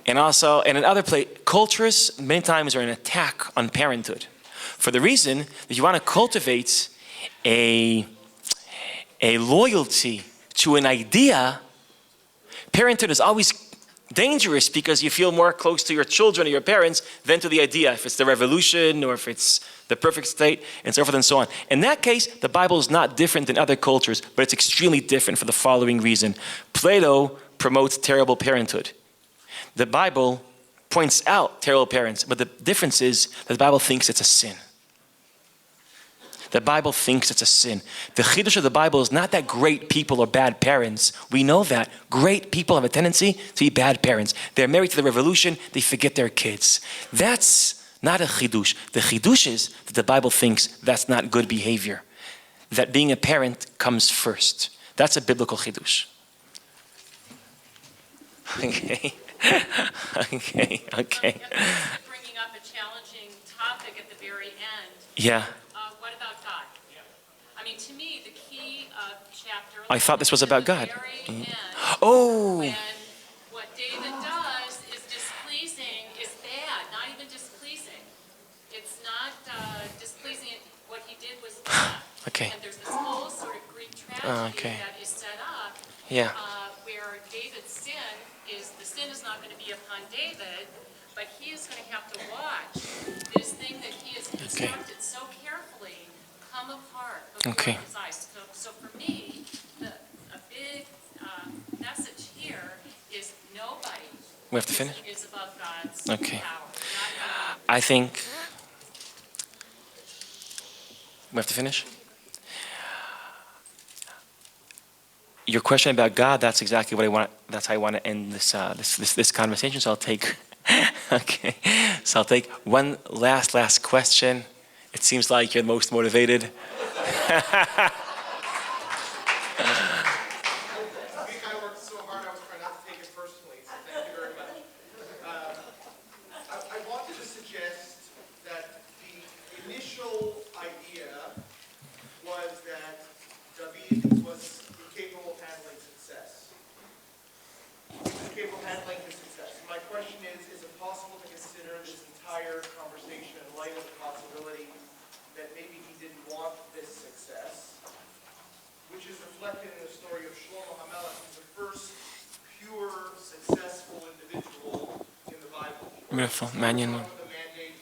And also, and in other cultures, many times are an attack on parenthood. For the reason that you want to cultivate a loyalty to an idea. Parenthood is always dangerous because you feel more close to your children or your parents than to the idea, if it's the revolution or if it's the perfect state, and so forth and so on. In that case, the Bible is not different than other cultures, but it's extremely different for the following reason. Plato promotes terrible parenthood. The Bible points out terrible parents, but the difference is that the Bible thinks it's a sin. The Bible thinks it's a sin. The chiddush of the Bible is not that great people are bad parents. We know that. Great people have a tendency to be bad parents. They're married to the revolution, they forget their kids. That's not a chiddush. The chiddush is that the Bible thinks that's not good behavior. That being a parent comes first. That's a biblical chiddush. Okay. Okay. Bringing up a challenging topic at the very end. Yeah. What about God? I mean, to me, the key chapter. I thought this was about God. End, Oh. when what David does is displeasing, is bad, not even displeasing. It's not displeasing. What he did was bad. Okay. And there's this whole sort of Greek tragedy that is set up. Yeah. Where David's sin is, the sin is not going to be upon David, but he is going to have to watch this thing that he has constructed so carefully come apart before his eyes. So for me, a big message here is nobody We have to finish? is above God's Okay. power. I think we have to finish. Your question about God, that's exactly what I want. That's how I want to end this conversation. So I'll take okay. So I'll take one last question. It seems like you're the most motivated. I worked so hard, I was trying not to take it personally, so thank you very much. I wanted to suggest that the initial idea was that David was incapable of handling success. He was incapable of handling his success. My question is it possible to consider this entire conversation in light of the possibility that maybe he didn't want this success, which is reflected in the story of Shlomo HaMelech, who's the first pure, successful individual in the Bible. Beautiful. Mannion. Ends the mandate.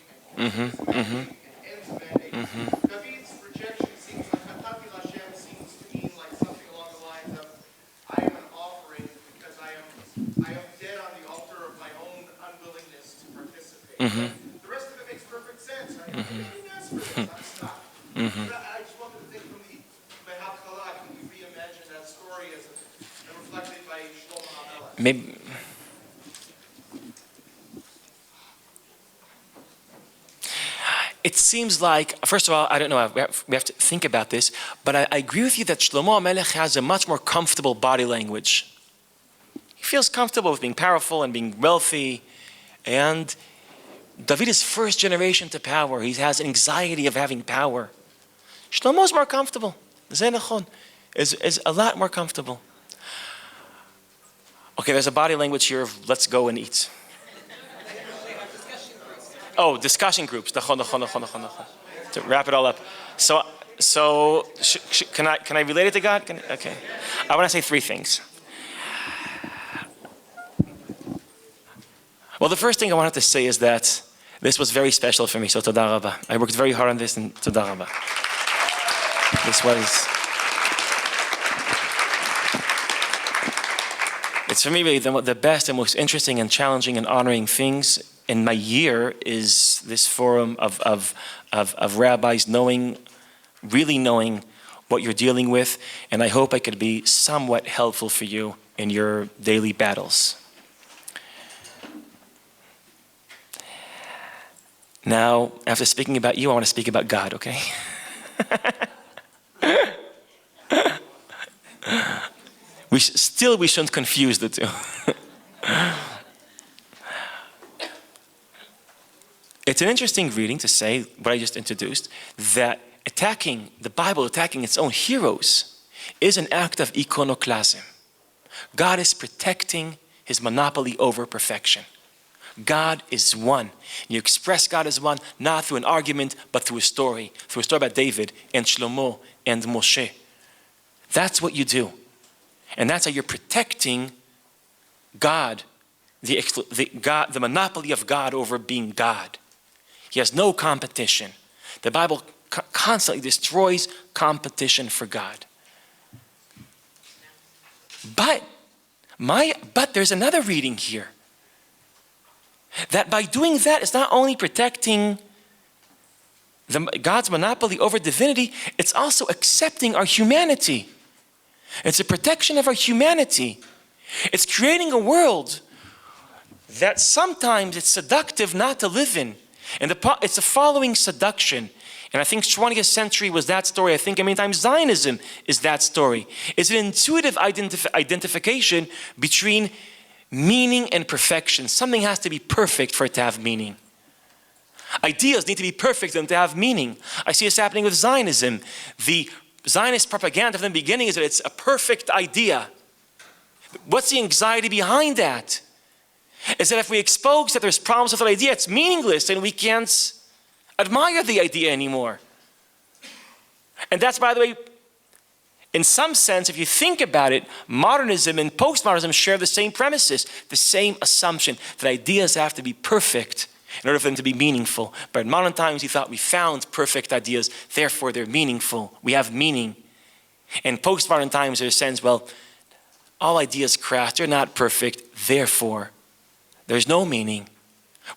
David's rejection seems like Hatati Lashem seems to mean like something along the lines of, I am an offering because I am dead on the altar of my own unwillingness to participate. The rest of it makes perfect sense. I didn't ask for this. I'm stuck. I just wanted to think from the Mehatchalah, can you reimagine that story as reflected by Shlomo HaMelech? Maybe. It seems like, first of all, I don't know, we have to think about this, but I agree with you that Shlomo HaMelech has a much more comfortable body language. He feels comfortable with being powerful and being wealthy, and David is first generation to power. He has anxiety of having power. Shlomo is more comfortable. Zenachon is a lot more comfortable. Okay, there's a body language here of let's go and eat. Oh, discussion groups. To wrap it all up. So can I relate it to God? Okay. I want to say three things. Well, the first thing I wanted to say is that this was very special for me, so toda rabba. I worked very hard on this, and toda rabba. This was... It's for me really the best and most interesting and challenging and honoring things in my year is this forum of rabbis really knowing what you're dealing with, and I hope I could be somewhat helpful for you in your daily battles. Now, after speaking about you, I want to speak about God, okay? We shouldn't confuse the two. It's an interesting reading to say, what I just introduced, that the Bible attacking its own heroes is an act of iconoclasm. God is protecting his monopoly over perfection. God is one. You express God as one, not through an argument, but through a story about David and Shlomo and Moshe. That's what you do. And that's how you're protecting God, the monopoly of God over being God. He has no competition. The Bible constantly destroys competition for God. But there's another reading here. That by doing that, it's not only protecting God's monopoly over divinity, it's also accepting our humanity. It's a protection of our humanity. It's creating a world that sometimes it's seductive not to live in. And it's a following seduction. And I think 20th century was that story. I think many times Zionism is that story. It's an intuitive identification between meaning and perfection. Something has to be perfect for it to have meaning. Ideas need to be perfect for them to have meaning. I see this happening with Zionism. The Zionist propaganda from the beginning is that it's a perfect idea. What's the anxiety behind that? Is that if we expose that there's problems with the idea, it's meaningless and we can't admire the idea anymore. And that's, by the way, in some sense, if you think about it, modernism and postmodernism share the same premises, the same assumption that ideas have to be perfect in order for them to be meaningful. But in modern times, we thought we found perfect ideas, therefore they're meaningful. We have meaning. In postmodern times, there's a sense, well, all ideas crash, they're not perfect, therefore there's no meaning.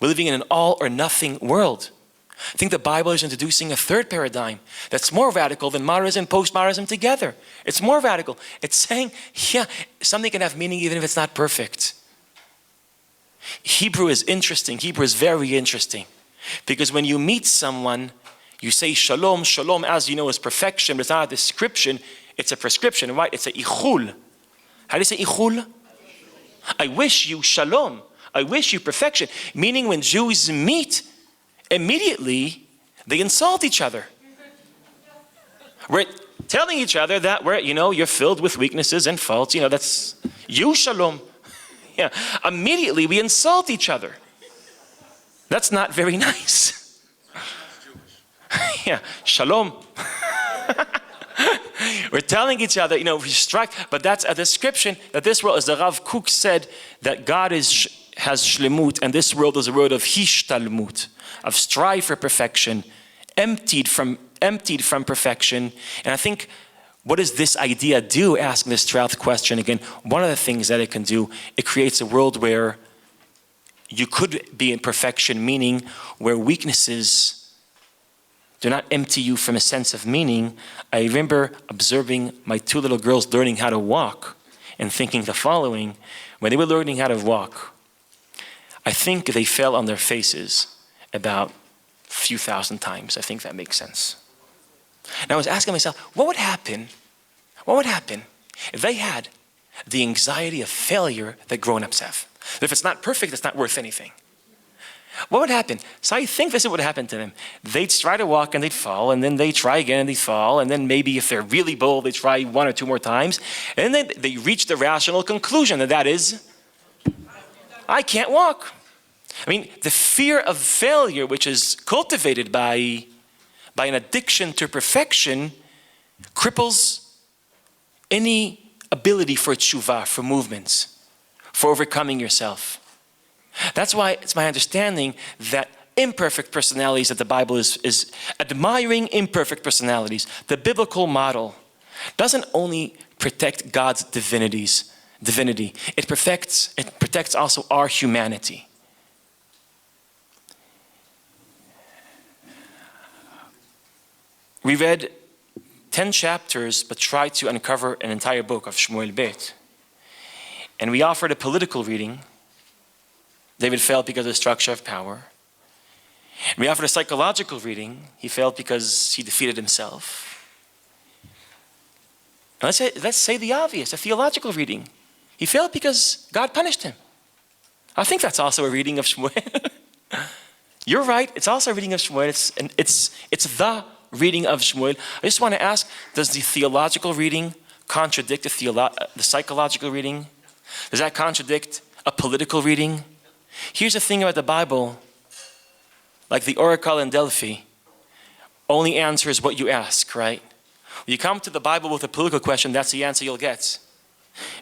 We're living in an all or nothing world. I think the Bible is introducing a third paradigm that's more radical than modernism and postmodernism together. It's more radical. It's saying, yeah, something can have meaning even if it's not perfect. Hebrew is interesting. Hebrew is very interesting. Because when you meet someone, you say shalom. Shalom, as you know, is perfection, but it's not a description. It's a prescription, right? It's a ichul. How do you say ichul? I wish you shalom. I wish you perfection. Meaning when Jews meet, immediately they insult each other. We're telling each other that you're filled with weaknesses and faults. That's you shalom. Yeah. Immediately we insult each other. That's not very nice. Yeah, shalom. We're telling each other, we strike, but that's a description that this world, as the Rav Kook said, that God has shlemut, and this world is a world of hishtalmut, of strive for perfection, emptied from perfection. And I think, what does this idea do? Asking this 12th question again, one of the things that it can do, it creates a world where you could be in perfection, meaning where weaknesses do not empty you from a sense of meaning. I remember observing my two little girls learning how to walk and thinking the following. When they were learning how to walk, I think they fell on their faces about a few thousand times. I think that makes sense. And I was asking myself, what would happen if they had the anxiety of failure that grown-ups have? That if it's not perfect, it's not worth anything. What would happen? So I think this is what would happen to them. They'd try to walk and they'd fall, and then they'd try again and they'd fall, and then maybe if they're really bold, they try one or two more times, and then they reach the rational conclusion that is, I can't walk. I mean, the fear of failure, which is cultivated by an addiction to perfection, cripples any ability for tshuva, for movements, for overcoming yourself. That's why it's my understanding that imperfect personalities, that the Bible is admiring imperfect personalities. The biblical model doesn't only protect God's divinity, it protects also our humanity. We read 10 chapters, but tried to uncover an entire book of Shmuel Bet. And we offered a political reading. David failed because of the structure of power. And we offered a psychological reading. He failed because he defeated himself. And let's say the obvious, a theological reading. He failed because God punished him. I think that's also a reading of Shmuel. You're right, it's also a reading of Shmuel. It's the reading of Shmuel. I just want to ask, does the theological reading contradict the psychological reading? Does that contradict a political reading? Here's the thing about the Bible, like the oracle in Delphi, only answers what you ask, right? When you come to the Bible with a political question, that's the answer you'll get.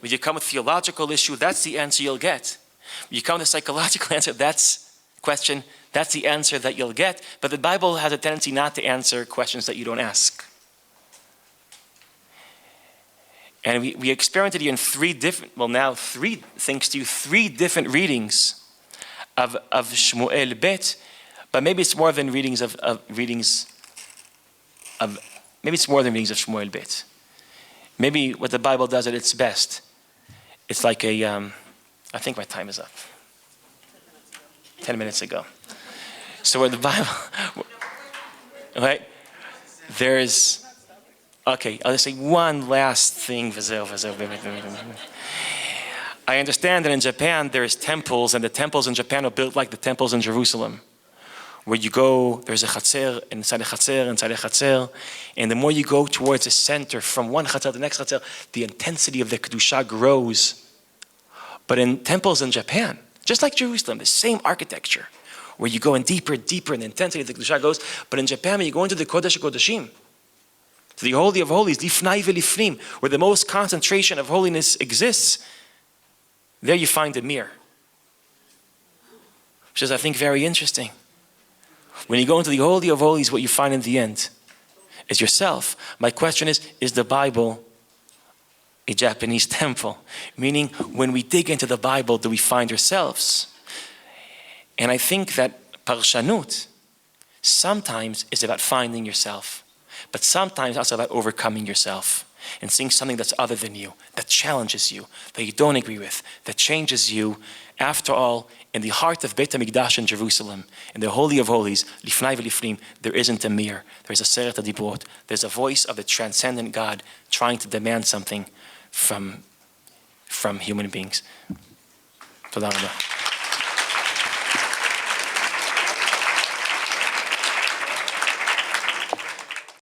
When you come with a theological issue, that's the answer you'll get. When you come with a psychological answer, that's the answer that you'll get. But the Bible has a tendency not to answer questions that you don't ask. And we experimented here in three different readings of Shmuel Bet, but maybe it's more than readings of Shmuel Bet. Maybe what the Bible does at its best, it's like I think my time is up. 10 minutes ago. So where the Bible, right? There's, okay, I'll just say one last thing. I understand that in Japan there's temples, and the temples in Japan are built like the temples in Jerusalem. Where you go, there's a chatzer, inside a chatzer, and the more you go towards the center, from one chatzer to the next chatzer, the intensity of the kedusha grows. But in temples in Japan, just like Jerusalem, the same architecture, where you go in deeper and deeper, and the intensity of the kedusha goes. But in Japan, when you go into the Kodesh HaKodeshim, to the Holy of Holies, lifnai v'lifnim, where the most concentration of holiness exists, there you find a mirror. Which is, I think, very interesting. When you go into the Holy of Holies, what you find in the end is yourself. My question is the Bible a Japanese temple? Meaning, when we dig into the Bible, do we find ourselves? And I think that Parshanut sometimes is about finding yourself, but sometimes also about overcoming yourself and seeing something that's other than you, that challenges you, that you don't agree with, that changes you. After all, in the heart of Beit HaMikdash in Jerusalem, in the Holy of Holies, Lifnai v'Lifnim, there isn't a mirror. There's a Seret HaDibrot. There's a voice of the transcendent God trying to demand something from human beings. Toda Rabba.